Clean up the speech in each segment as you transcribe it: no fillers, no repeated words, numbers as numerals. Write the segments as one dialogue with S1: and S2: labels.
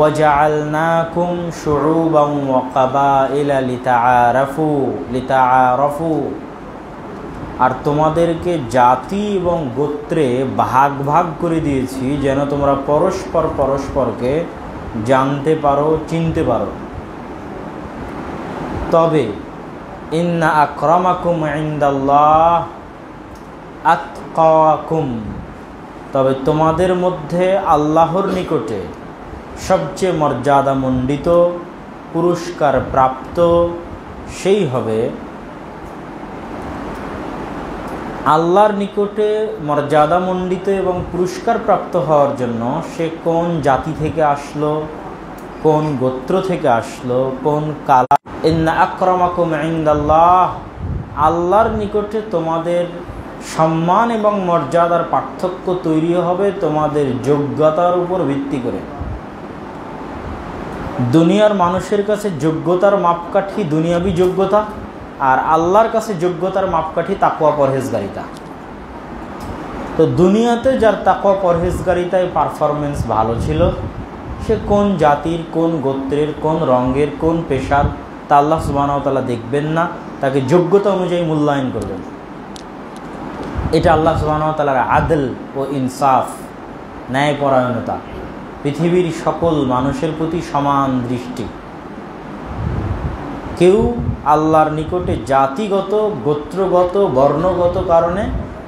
S1: وجعلناكم شعوبا وقبائل لتعارفوا আর তোমাদেরকে জাতি এবং গোত্রে ভাগ ভাগ করে দিয়েছি যেন তোমরা পরস্পরকে জানতে পারো, চিনতে পারো। তবে ইন্না আকরামাকুম ইনদাল্লাহ আতকাকুম, তবে তোমাদের মধ্যে আল্লাহর নিকটে সবচেয়ে মর্যাদামণ্ডিত, পুরস্কার প্রাপ্ত সেই হবে। আল্লাহর নিকটে মর্যাদামণ্ডিত এবং পুরস্কার প্রাপ্ত হওয়ার জন্য সে কোন জাতি থেকে আসলো, কোন গোত্র থেকে আসলো, কোন কালা। ইন্না আকরামাকুম ইনদাল্লাহ, আল্লাহর নিকটে তোমাদের সম্মান এবং মর্যাদার পার্থক্য তৈরি হবে তোমাদের যোগ্যতার উপর ভিত্তি করে। দুনিয়ার মানুষের কাছে যোগ্যতার মাপকাঠি দুনিয়াবি যোগ্যতা, আর আল্লাহর কাছে যোগ্যতার মাপকাঠি তাকওয়া পরহেজগারিতা। তো দুনিয়াতে যার তাকওয়া পরহেজগারিতায় পারফরমেন্স ভালো ছিল, সে কোন জাতির, কোন গোত্রের, কোন রঙের, কোন পেশার, তা আল্লাহ সুবহানাহু ওয়া তাআলা দেখবেন না, তাকে যোগ্যতা অনুযায়ী মূল্যায়ন করবেন। এটা আল্লাহ সুবহানাহু ওয়া তাআলার আদল ও ইনসাফ, ন্যায়পরায়ণতা, পৃথিবীর সকল মানুষের প্রতি সমান দৃষ্টি। কেউ আল্লাহর নিকটে জাতিগত, গোত্রগত, বর্ণগত কারণে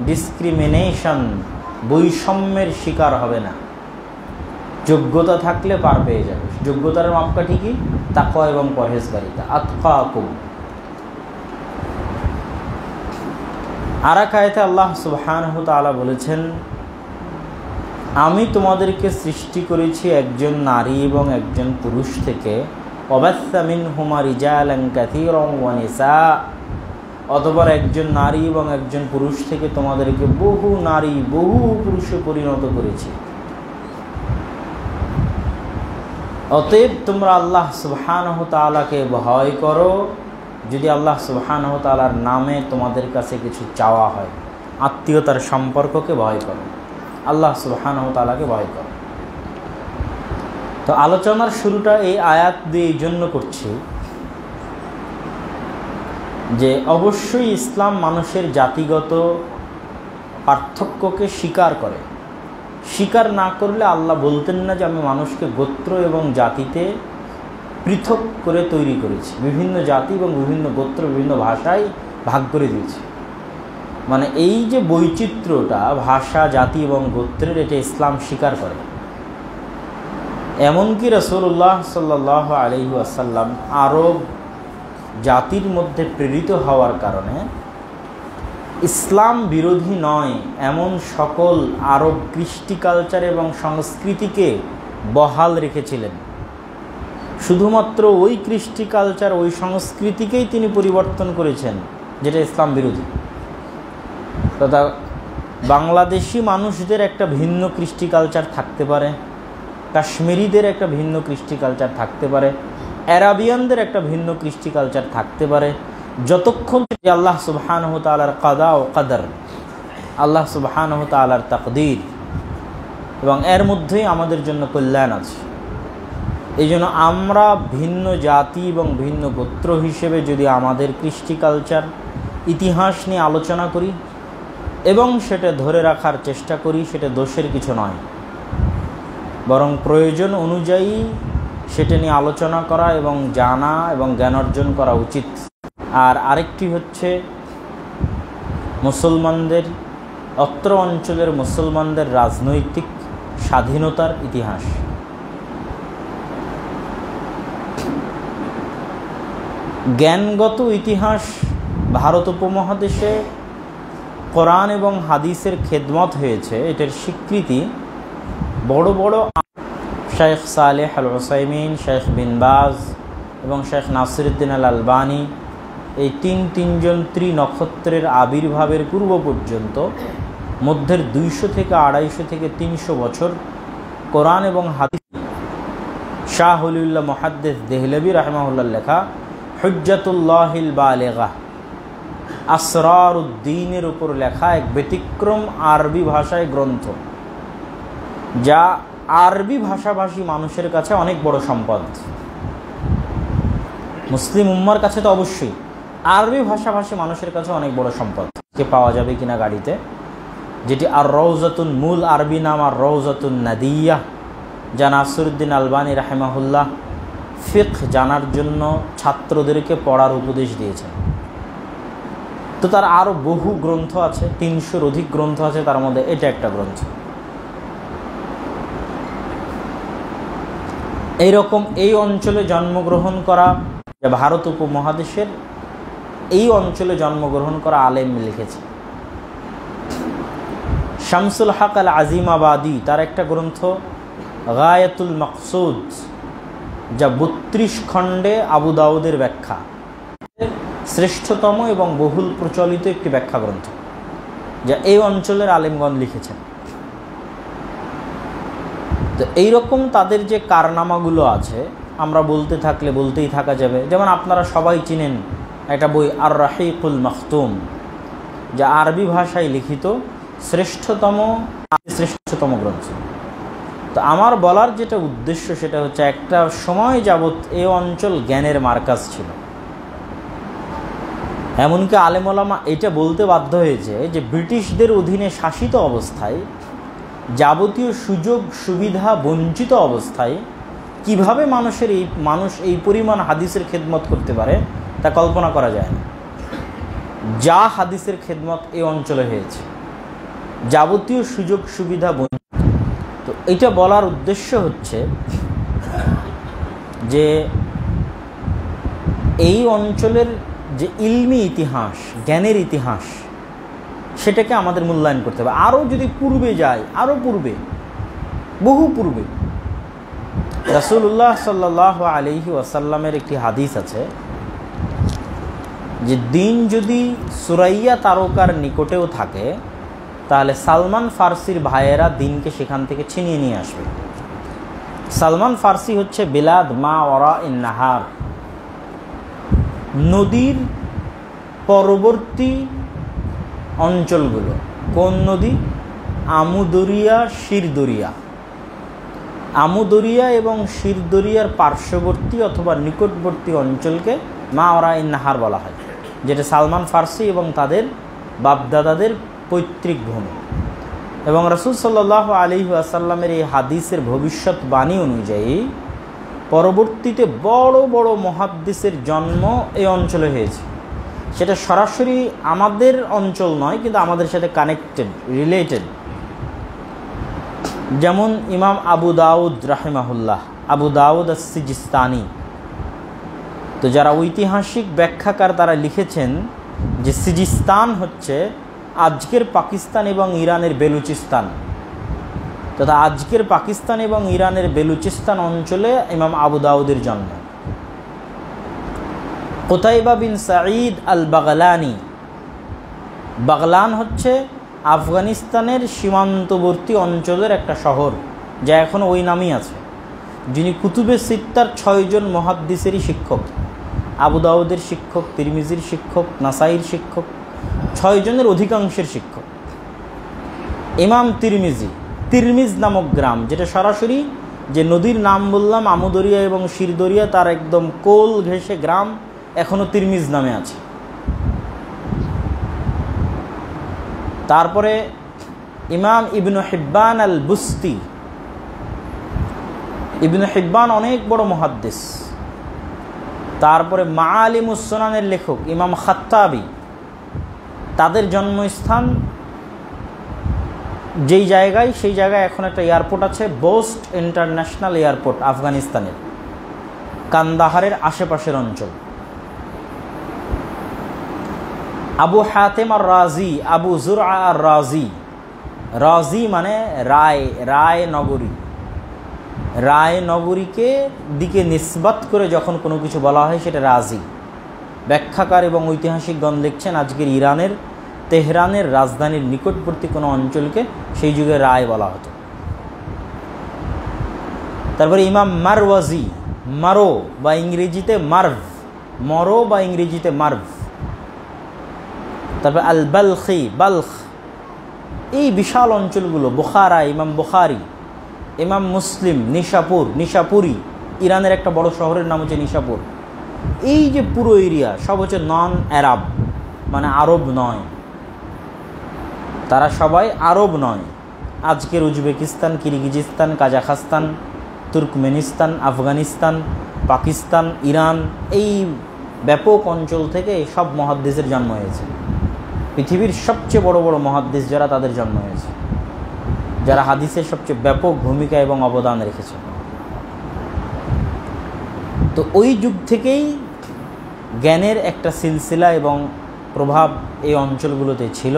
S1: ডিসক্রিমিনেশন, বৈষম্যের শিকার হবে না। যোগ্যতা থাকলে পার পেয়ে যাবে। যোগ্যতার মাপকাঠি কি? তাকওয়া এবং পরহেজগারিতা। আতকাকুম। আর এক আয়াতে আল্লাহ সুবহানাহু ওয়া তাআলা বলেছেন, আমি তোমাদেরকে সৃষ্টি করেছি একজন নারী এবং একজন পুরুষ থেকে। ওয়াবাসসা মিনহুমা রিজালান কাসীরান ওয়া নিসা, অতঃপর একজন নারী এবং একজন পুরুষ থেকে তোমাদেরকে বহু নারী, বহু পুরুষে পরিণত করেছি। অতএব তোমরা আল্লাহ সুবহানাহু ওয়া তাআলাকে ভয় করো। যদি আল্লাহ সুবহানাহু ওয়া তাআলার নামে তোমাদের কাছে কিছু চাওয়া হয়, আত্মীয়তার সম্পর্ককে ভয় করো, আল্লাহ সুবহানাহু ওয়া তাআলাকে ভয় করো। তো আলোচনার শুরুটা এই আয়াত দিয়ে এই জন্য করছি যে অবশ্যই ইসলাম মানুষের জাতিগত পার্থক্যকে স্বীকার করে। স্বীকার না করলে আল্লাহ বলতেন না যে আমি মানুষকে গোত্র এবং জাতিতে পৃথক করে তৈরি করেছি, বিভিন্ন জাতি এবং বিভিন্ন গোত্র, বিভিন্ন ভাষায় ভাগ করে দিয়েছি। মানে এই যে বৈচিত্র্যটা ভাষা, জাতি এবং গোত্রের, এটা ইসলাম স্বীকার করে। এমনকি রাসূলুল্লাহ সাল্লাল্লাহু আলাইহি ওয়াসাল্লাম আরব জাতির মধ্যে প্রেরিত হওয়ার কারণে ইসলাম বিরোধী নয় এমন সকল আরব কৃষ্টি কালচার এবং সংস্কৃতিকে বহাল রেখেছিলেন। শুধুমাত্র ওই কৃষ্টি কালচার, ওই সংস্কৃতিকেই তিনি পরিবর্তন করেছেন যেটা ইসলাম বিরোধী। তথা বাংলাদেশি মানুষদের একটা ভিন্ন কৃষ্টি কালচার থাকতে পারে, কাশ্মীরিদের একটা ভিন্ন কৃষ্টি কালচার থাকতে পারে, অ্যারাবিয়ানদের একটা ভিন্ন কৃষ্টি কালচার থাকতে পারে, যতক্ষণ যে আল্লাহ সুবহানাহু ওয়া তাআলার কাদা ও কাদার, আল্লাহ সুবহানাহু ওয়া তাআলার তাকদীর, এবং এর মধ্যেই আমাদের জন্য কল্যাণ আছে। এই জন্য আমরা ভিন্ন জাতি এবং ভিন্ন গোত্র হিসেবে যদি আমাদের কৃষ্টি কালচার, ইতিহাস নিয়ে আলোচনা করি এবং সেটা ধরে রাখার চেষ্টা করি, সেটা দোষের কিছু নয়, বরং প্রয়োজন অনুযায়ী সেটা নিয়ে আলোচনা করা এবং জানা এবং জ্ঞান অর্জন করা উচিত। আর আরেকটি হচ্ছে মুসলমানদের, অত্র অঞ্চলের মুসলমানদের রাজনৈতিক স্বাধীনতার ইতিহাস। জ্ঞানগত ইতিহাস ভারত উপমহাদেশে কোরআন এবং হাদিসের খেদমত হয়েছে, এটার স্বীকৃতি বড় বড় শেখ সালেহ আল উসাইমিন, শেখ বিন বাজ এবং শেখ নাসিরউদ্দিন আল আলবানী, এই তিনজন ত্রিনক্ষত্রের আবির্ভাবের পূর্ব পর্যন্ত মধ্যের 200 থেকে 250 থেকে 300 বছর কোরআন এবং হাদিস। শাহ ওলিউল্লাহ মুহাদ্দিস দেহলভী রাহিমাহুল্লাহ লেখা হুজ্জাতুল্লাহিল বালিগা, আসরারুদ্দীনের উপর লেখা এক ব্যতিক্রম আরবি ভাষায় গ্রন্থ, যা আরবি ভাষাভাষী মানুষের কাছে অনেক বড় সম্পদ। মুসলিম উম্মার কাছে তো অবশ্যই, আরবি ভাষাভাষী মানুষের কাছে অনেক বড় সম্পদ। কে পাওয়া যাবে কিনা গাড়িতে, যেটি আর রওজাতুন, মূল আরবি নাম আর রওজাতুন নাদিয়া, যা নাসিরউদ্দিন আলবানী রাহিমাহুল্লাহ ফিকহ জানার জন্য ছাত্রদেরকে পড়ার উপদেশ দিয়েছেন। তো তার আরও বহু গ্রন্থ আছে, 300-র অধিক গ্রন্থ আছে, তার মধ্যে এটা একটা গ্রন্থ। এইরকম এই অঞ্চলে জন্মগ্রহণ করা, ভারত উপমহাদেশের এই অঞ্চলে জন্মগ্রহণ করা আলেম লিখেছে। শামসুল হক আল আজিমাবাদী, তার একটা গ্রন্থ গায়াতুল মাকসুদ, যা 32 খণ্ডে আবু দাউদের ব্যাখ্যা, শ্রেষ্ঠতম এবং বহুল প্রচলিত একটি ব্যাখ্যা গ্রন্থ, যা এই অঞ্চলের আলেমগণ লিখেছেন। তো এইরকম তাদের যে কারনামাগুলো আছে, আমরা বলতে থাকলে বলতেই থাকা যাবে। যেমন আপনারা সবাই চিনেন একটা বই আর রাহিকুল মাখতুম, যা আরবি ভাষায় লিখিত শ্রেষ্ঠতম গ্রন্থ। তো আমার বলার যেটা উদ্দেশ্য সেটা হচ্ছে, একটা সময় যাবৎ এই অঞ্চল জ্ঞানের মার্কাজ ছিল। এমনকি আলেম ওলামা এটা বলতে বাধ্য হয়েছে যে ব্রিটিশদের অধীনে শাসিত অবস্থায়, যাবতীয় সুযোগ সুবিধা বঞ্চিত অবস্থায় কিভাবে মানুষ এই পরিমাণ হাদিসের খেদমত করতে পারে তা কল্পনা করা যায় না। যা হাদিসের খেদমত এই অঞ্চলে হয়েছে, যাবতীয় সুযোগ সুবিধা বঞ্চিত। তো এটা বলার উদ্দেশ্য হচ্ছে যে এই অঞ্চলের যে ইলমি ইতিহাস, জ্ঞানের ইতিহাস, সেটাকে আমাদের মূল্যায়ন করতে হবে। আরও যদি পূর্বে যায়, আরও পূর্বে, বহু পূর্বে, রাসূলুল্লাহ সাল্লাল্লাহু আলাইহি ওয়াসাল্লামের একটি হাদিস আছে যে দিন যদি সুরাইয়া তারকার নিকটেও থাকে, তাহলে সালমান ফার্সির ভাইয়েরা দিনকে সেখান থেকে ছিনিয়ে নিয়ে আসবে। সালমান ফার্সি হচ্ছে বিলাদ মা ওরা ইন নাহার, নদীর পরবর্তী অঞ্চলগুলো। কোন নদী? আমুদরিয়া, শিরদরিয়া। আমুদরিয়া এবং শিরদরিয়ার পার্শ্ববর্তী অথবা নিকটবর্তী অঞ্চলকে মা ওরা ইন নাহার বলা হয়, যেটা সালমান ফার্সি এবং তাদের বাপদাদাদের পৈতৃক ভূমি। এবং রাসূল সাল্লাল্লাহু আলাইহি ওয়াসাল্লামের এই হাদিসের ভবিষ্যৎবাণী অনুযায়ী পরবর্তীতে বড় বড় মুহাদ্দিসের জন্ম এই অঞ্চলে হয়েছে। সেটা সরাসরি আমাদের অঞ্চল নয়, কিন্তু আমাদের সাথে কানেক্টেড, রিলেটেড। যেমন ইমাম আবু দাউদ রাহিমাহুল্লাহ, আবু দাউদ আস-সিজিস্তানি। তো যারা ঐতিহাসিক ব্যাখ্যাকার, তারা লিখেছেন যে সিজিস্তান হচ্ছে আজকের পাকিস্তান এবং ইরানের বেলুচিস্তান। তথা আজকের পাকিস্তান এবং ইরানের বেলুচিস্তান অঞ্চলে ইমাম আবু দাউদের জন্ম। কুতাইবা বিন সাঈদ আল বাগলানি, বাগলান হচ্ছে আফগানিস্তানের সীমান্তবর্তী অঞ্চলের একটা শহর, যা এখনও ওই নামই আছে, যিনি কুতুবে সিত্তার 6 জন মুহাদ্দিসেরই শিক্ষক। আবু দাউদের শিক্ষক, তিরমিজির শিক্ষক, নাসাইর শিক্ষক, 6 জনের অধিকাংশের শিক্ষক। ইমাম তিরমিজ নামক গ্রাম, যেটা সরাসরি যে নদীর নাম বললাম আমুদরিয়া এবং শিরদরিয়া, তার একদম কোল ঘেঁষে গ্রাম এখনও তিরমিজ নামে আছে। তারপরে ইমাম ইবনু হিব্বান আল বুস্তি, ইবনু হিব্বান অনেক বড় মুহাদ্দিস। তারপরে মাআলিমুস সুনানের লেখক ইমাম খাত্তাবি, তাদের জন্মস্থান যেই জায়গায়, সেই জায়গায় এখন একটা এয়ারপোর্ট আছে, বোস্ট ইন্টারন্যাশনাল এয়ারপোর্ট, আফগানিস্তানের কান্দাহারের আশেপাশের অঞ্চল। আবু হাতেম আর রাজি, আবু জুরআ আর রাজি, রাজি মানে রায়, রায় নগরী। রায় নগরীকে দিকে নিসবত করে যখন কোনো কিছু বলা হয় সেটা রাজি। ব্যাখ্যাকার এবং ঐতিহাসিকগণ লিখছেন আজকের ইরানের তেহরানের রাজধানীর নিকটবর্তী কোনো অঞ্চলকে সেই যুগে রায় বলা হতো। তারপরে ইমাম মারওয়াজি, মারো বা ইংরেজিতে মার্ভ, মরো বা ইংরেজিতে মার্ভ। তারপরে আল বালখি, বালখ। এই বিশাল অঞ্চলগুলো, বুখারা, ইমাম বুখারি, ইমাম মুসলিম নিশাপুরি, ইরানের একটা বড় শহরের নাম হচ্ছে নিশাপুর। এই যে পুরো এরিয়া সব হচ্ছে নন আরব, মানে আরব নয়, তারা সবাই আরব নয়। আজকের Uzbekistan, Kyrgyzstan, Kazakhstan, Turkmenistan, Afghanistan, Pakistan, Iran, এই ব্যাপক অঞ্চল থেকে সব মুহাদ্দিসের জন্ম হয়েছে। পৃথিবীর সবচেয়ে বড় বড় মুহাদ্দিস যারা, তাদের জন্ম হয়েছে, যারা হাদিসের সবচেয়ে ব্যাপক ভূমিকা এবং অবদান রেখেছে। তো ওই যুগ থেকেই জ্ঞানের একটা সিলসিলা এবং প্রভাব এই অঞ্চলগুলোতে ছিল।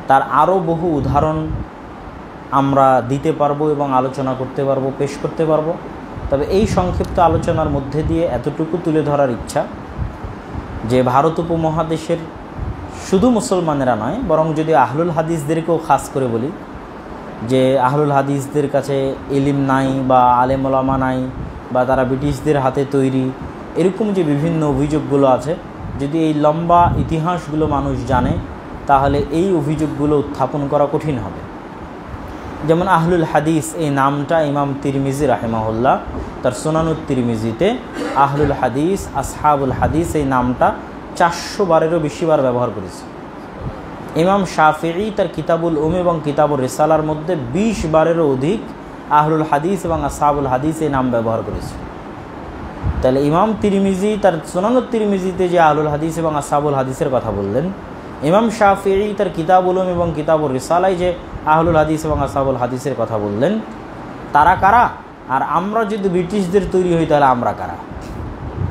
S1: তার আরও বহু উদাহরণ আমরা দিতে পারবো এবং আলোচনা করতে পারবো, পেশ করতে পারবো। তবে এই সংক্ষিপ্ত আলোচনার মধ্যে দিয়ে এতটুকু তুলে ধরার ইচ্ছা যে ভারত উপমহাদেশের শুধু মুসলমানেরা নয়, বরং যদি আহলুল হাদিসদেরকেও খাস করে বলি, যে আহলুল হাদিসদের কাছে ইলিম নাই বা আলেম ওলামা নাই, বা তারা ব্রিটিশদের হাতে তৈরি, এরকম যে বিভিন্ন অভিযোগগুলো আছে, যদি এই লম্বা ইতিহাসগুলো মানুষ জানে, তাহলে এই অভিযোগগুলো উত্থাপন করা কঠিন হবে। যেমন আহলুল হাদিস এই নামটা ইমাম তিরমিজি রাহিমাহুল্লাহ তার সুনানুত তিরমিজিতে আহলুল হাদিস, আসহাবুল হাদিস এই নামটা 400 বারেরও বেশি বার ব্যবহার করেছে। ইমাম শাফিঈ তার কিতাবুল এবং কিতাবুল রিসালার মধ্যে 20 বারেরও অধিক আহলুল হাদিস এবং আসহাবুল হাদিস এই নাম ব্যবহার করেছে। তাহলে ইমাম তিরমিজি তার সুনানুত তিরমিজিতে যে আহলুল হাদিস এবং আসহাবুল হাদিসের কথা বললেন, ইমাম শাফিঈ তার কিতাবুল এবং কিতাবুল রিসালায় যে আহলুল হাদিস এবং আসহাবুল হাদিসের কথা বললেন, তারা কারা? আর আমরা যদি ব্রিটিশদের তৈরি হই তাহলে আমরা কারা?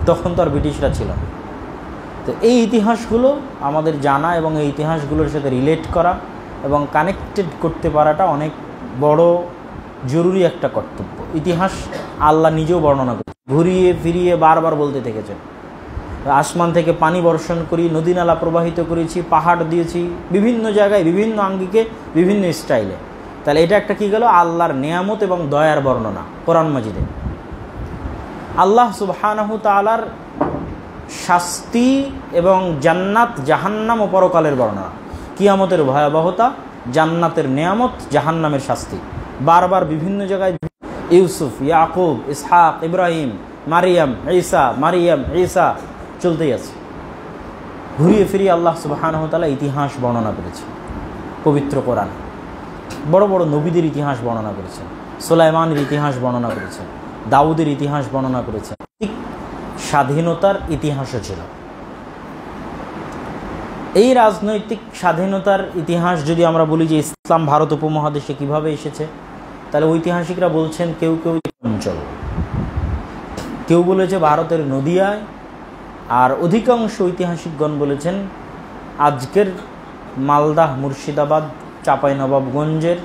S1: তখন তো আর ব্রিটিশরা ছিল না। তো এই ইতিহাসগুলো আমাদের জানা এবং এই ইতিহাসগুলোর সাথে রিলেট করা এবং কানেক্টেড করতে পারাটা অনেক বড় জরুরি একটা কর্তব্য। ইতিহাস আল্লাহ নিজেও বর্ণনা করে, ঘুরিয়ে ফিরিয়ে বারবার বলতে থেকেছেন। আসমান থেকে পানি বর্ষণ করি, নদী নালা প্রবাহিত করেছি, পাহাড় দিয়েছি, বিভিন্ন জায়গায় বিভিন্ন আঙ্গিকে বিভিন্ন স্টাইলে। তাহলে এটা একটা কি গেল? আল্লাহর নেয়ামত এবং দয়ার বর্ণনা কোরআন মাজিদে। আল্লাহ সুবহানাহু তাআলার শাস্তি এবং জান্নাত, জাহান্নাম ও পরকালের বর্ণনা, কিয়ামতের ভয়াবহতা, জান্নাতের নেয়ামত, জাহান্নামের শাস্তি। বারবার বিভিন্ন জায়গায় ইউসুফ, ইয়াকুব, ইসহাক, ইব্রাহিম, মারিয়াম, ঈসা চলতেই আছে। ঘুরিয়ে ফিরিয়ে আল্লাহ সুবহানাহু ওয়া তাআলা ইতিহাস বর্ণনা করেছে পবিত্র কোরআন। বড় বড় নবীদের ইতিহাস বর্ণনা করেছেন, সুলাইমানের ইতিহাস বর্ণনা করেছেন, দাউদের ইতিহাস বর্ণনা করেছেন। স্বাধীনতার ইতিহাসও ছিল। এই রাজনৈতিক স্বাধীনতার ইতিহাস যদি আমরা বলি যে ইসলাম ভারত উপমহাদেশে কিভাবে এসেছে, তাহলে ঐতিহাসিকরা বলছেন কেউ কেউ অঞ্চল, কেউ বলেছে ভারতের নদিয়ায়, আর অধিকাংশ ঐতিহাসিকগণ বলেছেন আজকের মালদাহ, মুর্শিদাবাদ, চাঁপাইনবাবগঞ্জের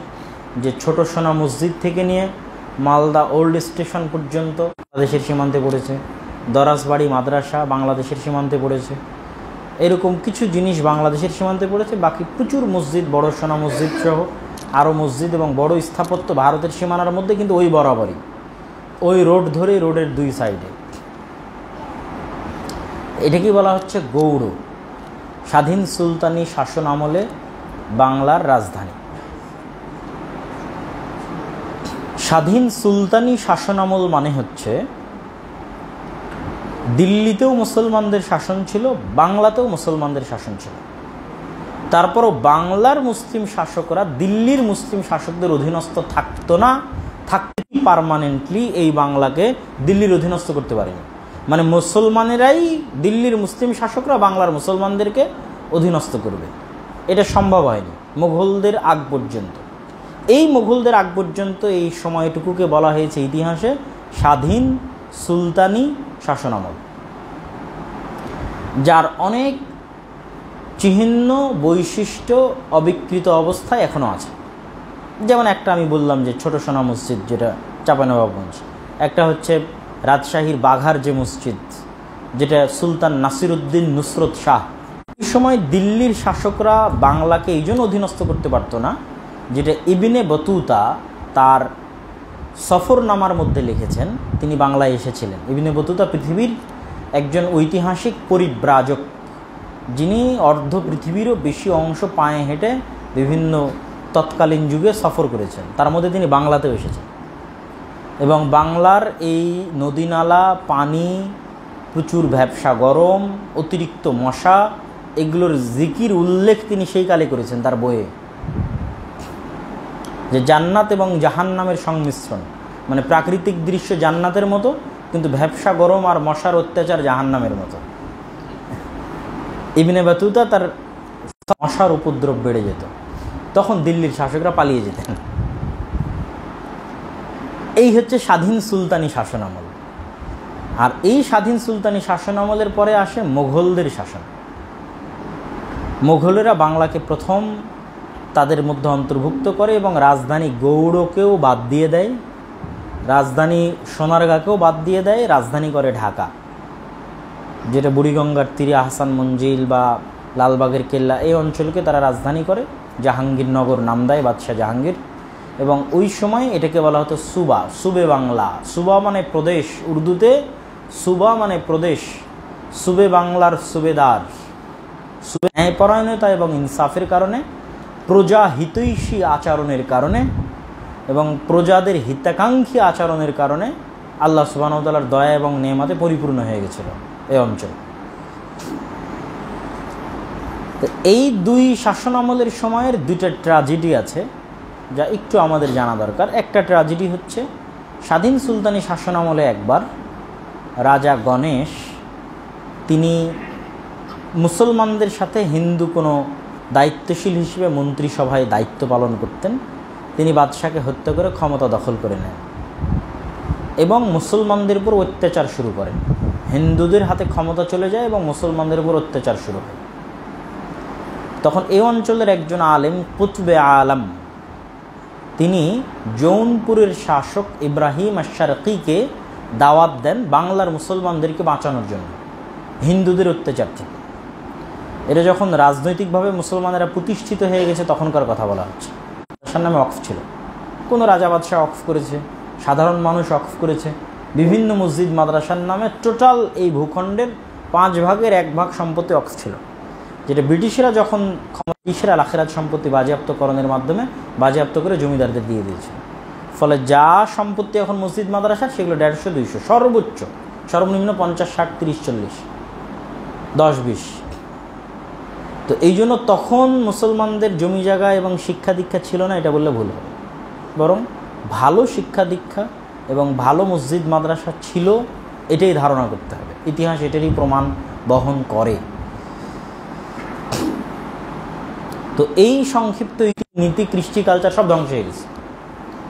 S1: যে ছোট সোনা মসজিদ থেকে নিয়ে মালদা ওল্ড স্টেশন পর্যন্ত বাংলাদেশের সীমান্তে পড়েছে। দরাসবাড়ি মাদ্রাসা বাংলাদেশের সীমান্তে পড়েছে। এরকম কিছু জিনিস বাংলাদেশের সীমান্তে পড়েছে। বাকি প্রচুর মসজিদ, বড় সোনা মসজিদ সহ আরও মসজিদ এবং বড় স্থাপত্য ভারতের সীমানার মধ্যে, কিন্তু ওই বরাবরই ওই রোড ধরে, রোডের দুই সাইডে। এটাকেই বলা হচ্ছে গৌড়, স্বাধীন সুলতানি শাসন আমলে বাংলার রাজধানী। স্বাধীন সুলতানি শাসনামল মানে হচ্ছে দিল্লিতেও মুসলমানদের শাসন ছিল, বাংলাতেও মুসলমানদের শাসন ছিল। তারপরও বাংলার মুসলিম শাসকরা দিল্লির মুসলিম শাসকদের অধীনস্থ থাকতো না, থাকতে পার্মানেন্টলি এই বাংলাকে দিল্লির অধীনস্থ করতে পারেনি। মানে মুসলমানেরাই, দিল্লির মুসলিম শাসকরা বাংলার মুসলমানদেরকে অধীনস্থ করবে, এটা সম্ভব হয়নি মুঘলদের আগ পর্যন্ত। এই মুঘলদের আগ পর্যন্ত এই সময়টুকুকে বলা হয়েছে ইতিহাসে স্বাধীন সুলতানি শাসনামল, যার অনেক চিহ্ন বৈশিষ্ট্য অবিকৃত অবস্থায় এখনও আছে। যেমন একটা আমি বললাম যে ছোট সোনা মসজিদ, যেটা চাঁপাইনবাবগঞ্জ। একটা হচ্ছে রাজশাহীর বাঘার যে মসজিদ, যেটা সুলতান নাসিরউদ্দিন নুসরত শাহ। এই সময় দিল্লির শাসকরা বাংলাকে এই জন্য অধীনস্থ করতে পারত না, যেটা ইবনে বতুতা তার সফরনামার মধ্যে লিখেছেন। তিনি বাংলায় এসেছিলেন। ইবনে বতুতা পৃথিবীর একজন ঐতিহাসিক পরিব্রাজক, যিনি অর্ধ পৃথিবীরও বেশি অংশ পায়ে হেঁটে বিভিন্ন তৎকালীন যুগে সফর করেছেন। তার মধ্যে তিনি বাংলাতেও এসেছেন। এবং বাংলার এই নদীনালা, পানি, প্রচুর ভ্যাপসা গরম, অতিরিক্ত মশা, এগুলোর জিকির উল্লেখ তিনি সেই কালে করেছেন তার বইয়ে, যে জান্নাত এবং জাহান্নামের সংমিশ্রণ, মানে প্রাকৃতিক দৃশ্য জান্নাতের মতো, কিন্তু ভ্যাপসা গরম আর মশার অত্যাচার জাহান্নামের মতো। ইবনে বাতুতা তার মশার উপদ্রব বেড়ে যেত, তখন দিল্লির শাসকরা পালিয়ে যেতেন। এই হচ্ছে স্বাধীন সুলতানি শাসনামল। আর এই স্বাধীন সুলতানি শাসনামলের পরে আসে মোঘলদের শাসন। মোঘলেরা বাংলাকে প্রথম তাদের মধ্যে অন্তর্ভুক্ত করে এবং রাজধানী গৌড়কেও বাদ দিয়ে দেয়, রাজধানী সোনারগাঁকেও বাদ দিয়ে দেয়, রাজধানী করে ঢাকা, যেটা বুড়িগঙ্গার তীরে আহসান মঞ্জিল বা লালবাগের কেল্লা, এই অঞ্চলকে তারা রাজধানী করে, জাহাঙ্গীরনগর নাম দেয় বাদশাহ জাহাঙ্গীর। এবং ওই সময় এটাকে বলা হতো সুবা, সুবে বাংলা। সুবা মানে প্রদেশ, উর্দুতে সুবা মানে প্রদেশ, সুবে বাংলার সুবেদার। ন্যায়পরায়ণতা এবং ইনসাফের কারণে, প্রজা হিতৈষী আচরণের কারণে এবং প্রজাদের হিতাকাঙ্ক্ষী আচরণের কারণে আল্লাহ সুবহানাহু ওয়া তাআলার দয়া এবং নেয়ামতে পরিপূর্ণ হয়ে গেছিল এই অঞ্চল। তো এই দুই শাসনামলের সময়ের দুইটা ট্র্যাজেডি আছে যা একটু আমাদের জানা দরকার। একটা ট্র্যাজেডি হচ্ছে স্বাধীন সুলতানি শাসনামলে একবার রাজা গণেশ, তিনি মুসলমানদের সাথে হিন্দু কোনো দায়িত্বশীল হিসেবে মন্ত্রিসভায় দায়িত্ব পালন করতেন, তিনি বাদশাকে হত্যা করে ক্ষমতা দখল করে নেন এবং মুসলমানদের উপর অত্যাচার শুরু করেন। হিন্দুদের হাতে ক্ষমতা চলে যায় এবং মুসলমানদের উপর অত্যাচার শুরু হয়। তখন এই অঞ্চলের একজন আলেম, কুতবে আলম, তিনি জৌনপুরের শাসক ইব্রাহিম আশ-শারকিকে দাওয়াত দেন বাংলার মুসলমানদেরকে বাঁচানোর জন্য হিন্দুদের অত্যাচার থেকে। এটা যখন রাজনৈতিকভাবে মুসলমানেরা প্রতিষ্ঠিত হয়ে গেছে তখনকার কথা বলা হচ্ছে। তার নামে ওয়াকফ ছিল, কোনো রাজা বাদশাহ ওয়াকফ করেছে, সাধারণ মানুষ ওয়াকফ করেছে, বিভিন্ন মসজিদ মাদ্রাসার নামে টোটাল এই ভূখণ্ডের 5 ভাগের 1 ভাগ সম্পত্তি ওয়াকফ ছিল, যেটা ব্রিটিশরা যখন ব্রিটিশরা আখিরাত সম্পত্তি বাজেয়াপ্তকরণের মাধ্যমে বাজেয়াপ্ত করে জমিদারদের দিয়ে দিয়েছিল। ফলে যা সম্পত্তি এখন মসজিদ মাদ্রাসার সেগুলো 150-200, সর্বোচ্চ, সর্বনিম্ন 50, 60, 30, 40, 10, 20। তো এই জন্য তখন মুসলমানদের জমি জায়গা এবং শিক্ষা দীক্ষা ছিল না এটা বললে ভুল হবে, বরং ভালো শিক্ষা দীক্ষা এবং ভালো মসজিদ মাদ্রাসা ছিল, এটাই ধারণা করতে হবে। ইতিহাস এটারই প্রমাণ বহন করে। তো এই সংক্ষিপ্ত নীতি, কৃষ্টি, কালচার সব ধ্বংস হয়ে গেছে,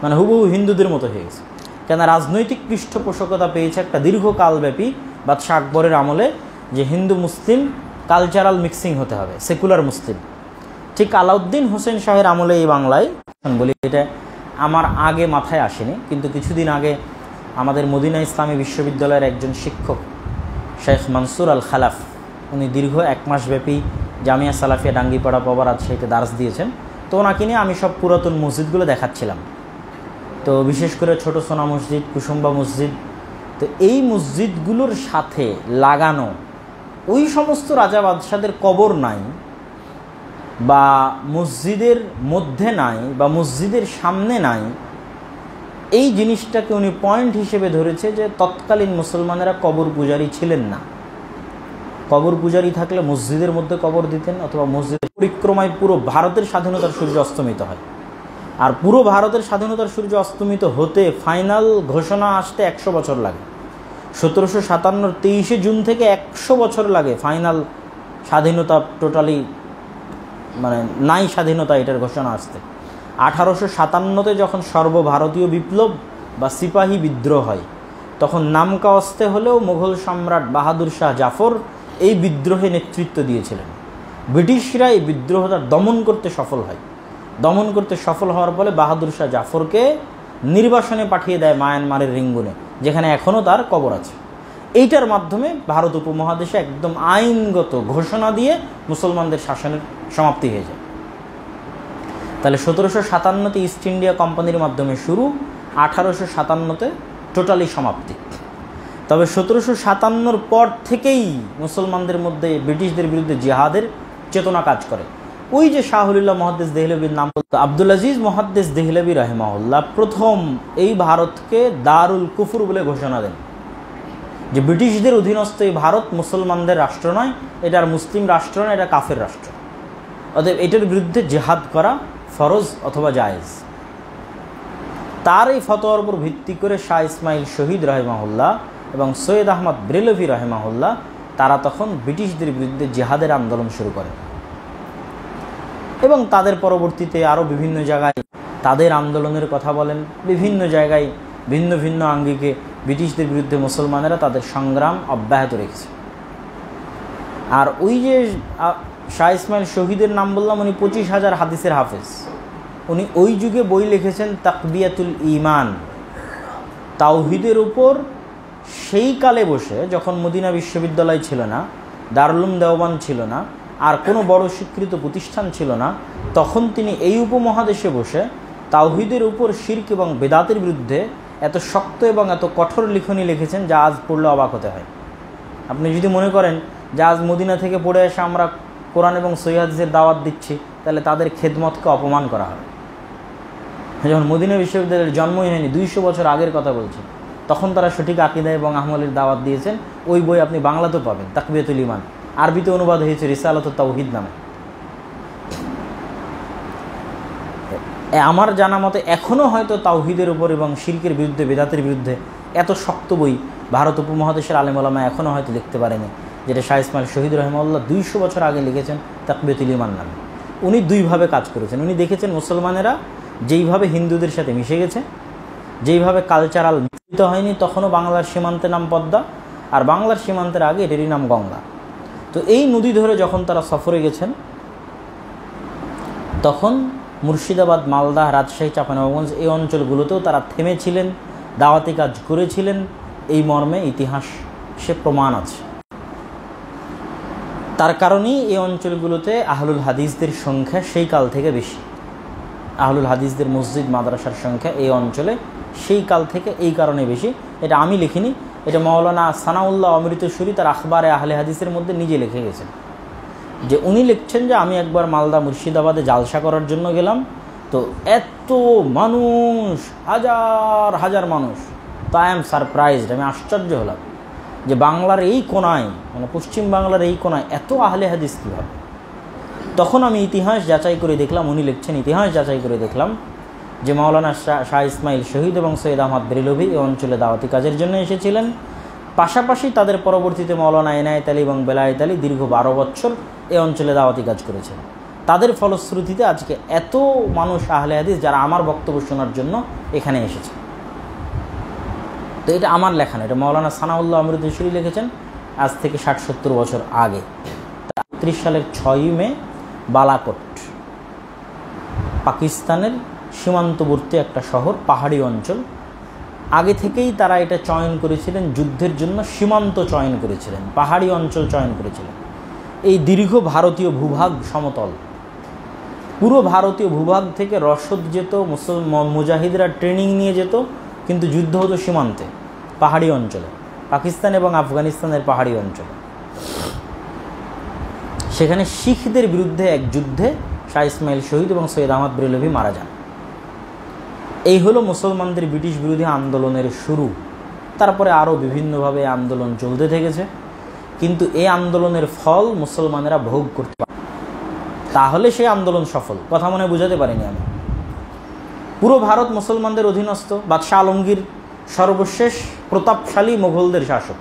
S1: মানে হুবহু হিন্দুদের মতো হয়ে গেছে। কেন রাজনৈতিক পৃষ্ঠপোষকতা পেয়েছে একটা দীর্ঘকালব্যাপী বাদশাহ আকবরের আমলে, যে হিন্দু মুসলিম কালচারাল মিক্সিং হতে হবে, সেকুলার মুসলিম। ঠিক আলাউদ্দিন হোসেন শাহের আমলে এই বাংলায় বলি, এটা আমার আগে মাথায় আসেনি, কিন্তু কিছুদিন আগে আমাদের মদিনা ইসলামী বিশ্ববিদ্যালয়ের একজন শিক্ষক শেখ মনসুর আল খালাফ, উনি দীর্ঘ 1 মাস ব্যাপী জামিয়া সালাফিয়া ডাঙ্গিপাড়া পবা রাজশাহীতে দার্স দিয়েছেন। তো ওনাকে নিয়ে আমি সব পুরাতন মসজিদগুলো দেখাচ্ছিলাম, তো বিশেষ করে ছোট সোনা মসজিদ, কুসুম্বা মসজিদ। তো এই মসজিদগুলোর সাথে লাগানো ওই সমস্ত রাজা বাদশাদের কবর নাই, বা মসজিদের মধ্যে নাই, বা মসজিদের সামনে নাই, এই জিনিসটাকে উনি পয়েন্ট হিসেবে ধরেছে যে তৎকালীন মুসলমানেরা কবর পূজারী ছিলেন না। কবর পূজারী থাকলে মসজিদের মধ্যে কবর দিতেন, অথবা মসজিদের পরিক্রমায় পুরো ভারতের স্বাধীনতার সূর্য অস্তমিত হয়। আর পুরো ভারতের স্বাধীনতার সূর্য অস্তমিত হতে ফাইনাল ঘোষণা আসতে 100 বছর লাগে। 1757 23শে জুন থেকে 100 বছর লাগে ফাইনাল স্বাধীনতা, টোটালি মানে নাই স্বাধীনতা এটার ঘোষণা আসতে। 1857তে যখন সর্বভারতীয় বিপ্লব বা সিপাহী বিদ্রোহ হয়, তখন নামকা অস্তে হলেও মুঘল সম্রাট বাহাদুর শাহ জাফর এই বিদ্রোহে নেতৃত্ব দিয়েছিলেন। ব্রিটিশরা এই বিদ্রোহটা দমন করতে সফল হয়। দমন করতে সফল হওয়ার ফলে বাহাদুর শাহ জাফরকে নির্বাসনে পাঠিয়ে দেয় মায়ানমারের রেঙ্গুনে, যেখানে এখনও তার কবর আছে। এইটার মাধ্যমে ভারত উপমহাদেশে একদম আইনগত ঘোষণা দিয়ে মুসলমানদের শাসনের সমাপ্তি হয়ে যায়। তাহলে 1757তে ইস্ট ইন্ডিয়া কোম্পানির মাধ্যমে শুরু, 1857তে টোটালি সমাপ্তি। তবে 1757 পর থেকেই মুসলমানদের মধ্যে ব্রিটিশদের বিরুদ্ধে জিহাদের চেতনা কাজ করে। ওই যে শাহুলিল্লাহ মুহাদ্দিস দেহলভির নাম বলতো, আব্দুল আজিজ মুহাদ্দিস দেহলভি রাহিমাহুল্লাহ প্রথম এই ভারতকে দারুল কুফর বলে ঘোষণা দেন, যে ব্রিটিশদের অধীনস্থ এই ভারত মুসলমানদের রাষ্ট্র নয়, এটা আর মুসলিম রাষ্ট্র নয়, এটা কাফের রাষ্ট্র, অতএব এটার বিরুদ্ধে জেহাদ করা ফরজ অথবা জায়েজ। তার এই ফতোয়ার উপর ভিত্তি করে শাহ ইসমাইল শহীদ রাহিমাহুল্লাহ এবং সৈয়দ আহমদ বেরেলভি রাহিমাহুল্লাহ তারা তখন ব্রিটিশদের বিরুদ্ধে জেহাদের আন্দোলন শুরু করে এবং তাদের পরবর্তীতে আরও বিভিন্ন জায়গায় তাদের আন্দোলনের কথা বলেন। বিভিন্ন জায়গায় ভিন্ন ভিন্ন আঙ্গিকে ব্রিটিশদের বিরুদ্ধে মুসলমানেরা তাদের সংগ্রাম অব্যাহত রেখেছে। আর ওই যে শাহ ইসমাইল শহীদের নাম বললাম, উনি 25,000 হাদিসের হাফেজ। উনি ওই যুগে বই লিখেছেন তাকবিয়াতুল ঈমান, তাওহীদের উপর। সেই কালে বসে যখন মদিনা বিশ্ববিদ্যালয় ছিল না, দারুল উলুম দেওবন্দ ছিল না, আর কোনো বড় স্বীকৃত প্রতিষ্ঠান ছিল না, তখন তিনি এই উপমহাদেশে বসে তাওহীদের উপর শিরক এবং বেদাতের বিরুদ্ধে এত শক্ত এবং এত কঠোর লিখনী লিখেছেন যা আজ পড়লে অবাক হতে হয়। আপনি যদি মনে করেন যে আজ মদিনা থেকে পড়ে এসে আমরা কোরআন এবং সহিহ হাদিসের দাওয়াত দিচ্ছি, তাহলে তাদের খেদমতকে অপমান করা হবে। যখন মদিনা বিশ্ববিদ্যালয়ের জন্মই হয়নি, 200 বছর আগের কথা বলছি, তখন তারা সঠিক আকীদা এবং আমলের দাওয়াত দিয়েছেন। ওই বই আপনি বাংলাতেও পাবেন, তাকবিয়াতুল ঈমান, আরবিতে অনুবাদ হয়েছে রিসালাতুত তাওহীদ নামে। আমার জানা মতে এখনও হয়তো তাওহীদের উপর এবং শিরকের বিরুদ্ধে, বেদাতের বিরুদ্ধে এত শক্ত বই ভারত উপমহাদেশের আলেম ওলামা এখনও হয়তো লিখতে পারেনি, যেটা শাহ ইসমাইল শহীদ রাহিমাহুল্লাহ 200 বছর আগে লিখেছেন তাকবিয়াতুল ঈমান নামে। উনি দুইভাবে কাজ করেছেন। উনি দেখেছেন মুসলমানেরা যেইভাবে হিন্দুদের সাথে মিশে গেছে, যেইভাবে কালচারাল মিশ্রিত হয়নি, তখনও বাংলার সীমান্তের নাম পদ্মা, আর বাংলার সীমান্তের আগে এটারই নাম গঙ্গা। তো এই নদী ধরে যখন তারা সফরে গেছেন, তখন মুর্শিদাবাদ, মালদা, রাজশাহী, চাঁপাইনবাবগঞ্জ এই অঞ্চলগুলোতেও তারা থেমেছিলেন, দাওয়াতি কাজ করেছিলেন। এই মর্মে ইতিহাসে প্রমাণ আছে। তার কারণেই এই অঞ্চলগুলোতে আহলুল হাদিসদের সংখ্যা সেই কাল থেকে বেশি। আহলুল হাদিসদের মসজিদ মাদ্রাসার সংখ্যা এই অঞ্চলে সেই কাল থেকে এই কারণে বেশি। এটা আমি লিখিনি, এটা মাওলানা সানাউল্লাহ অমৃতসুরি তার আখবারে আহলে হাদিসের মধ্যে নিজে লিখে গেছেন। যে উনি লিখছেন যে আমি একবার মালদা মুর্শিদাবাদে জালসা করার জন্য গেলাম, তো এত মানুষ, হাজার হাজার মানুষ, তো আই এম সারপ্রাইজড, আমি আশ্চর্য হলাম যে বাংলার এই কোনায়, মানে পশ্চিম বাংলার এই কোনায় এত আহলে হাদিস কীভাবে। তখন আমি ইতিহাস যাচাই করে দেখলাম, উনি লিখছেন ইতিহাস যাচাই করে দেখলাম যে মাওলানা শাহ ইসমাইল শহীদ এবং সৈয়দ আহমদ বেরেলভি এই অঞ্চলে দাওয়াতি কাজের জন্য এসেছিলেন। পাশাপাশি তাদের পরবর্তীতে মাওলানা এনায়েত আলী এবং বেলায়েত আলী দীর্ঘ 12 বছর এই অঞ্চলে দাওয়াতি কাজ করেছেন। তাদের ফলশ্রুতিতে আজকে এত মানুষ আহলে হাদিস যারা আমার বক্তব্য শোনার জন্য এখানে এসেছে। তো এটা আমার লেখা না, এটা মাওলানা সানাউল্লাহ অমৃতসুরি লিখেছেন আজ থেকে 60-70 বছর আগে। ৩৩ সালের 6ই মে বালাকোট, পাকিস্তানের সীমান্তবর্তী একটা শহর, পাহাড়ি অঞ্চল। আগে থেকেই তারা এটা চয়ন করেছিলেন যুদ্ধের জন্য, সীমান্ত চয়ন করেছিলেন, পাহাড়ি অঞ্চল চয়ন করেছিলেন। এই দীর্ঘ ভারতীয় ভূভাগ সমতল, পুরো ভারতীয় ভূভাগ থেকে রসদ যেত, মুজাহিদরা ট্রেনিং নিয়ে যেত, কিন্তু যুদ্ধ হতো সীমান্তে, পাহাড়ি অঞ্চলে, পাকিস্তান এবং আফগানিস্তানের পাহাড়ি অঞ্চলে। সেখানে শিখদের বিরুদ্ধে এক যুদ্ধে শাহ ইসমাইল শহীদ এবং সৈয়দ আহমদ বেরেলভি মারা যান। এই হলো মুসলমানদের ব্রিটিশ বিরোধী আন্দোলনের শুরু। তারপরে আরও বিভিন্নভাবে আন্দোলন চলতে থেকেছে, কিন্তু এই আন্দোলনের ফল মুসলমানেরা ভোগ করতে পারে, তাহলে সেই আন্দোলন সফল। কথা মনে বুঝাতে পারিনি আমি। পুরো ভারত মুসলমানদের অধীনস্থ, বাদশাহ আলমগীর সর্বশেষ প্রতাপশালী মোগলদের শাসক,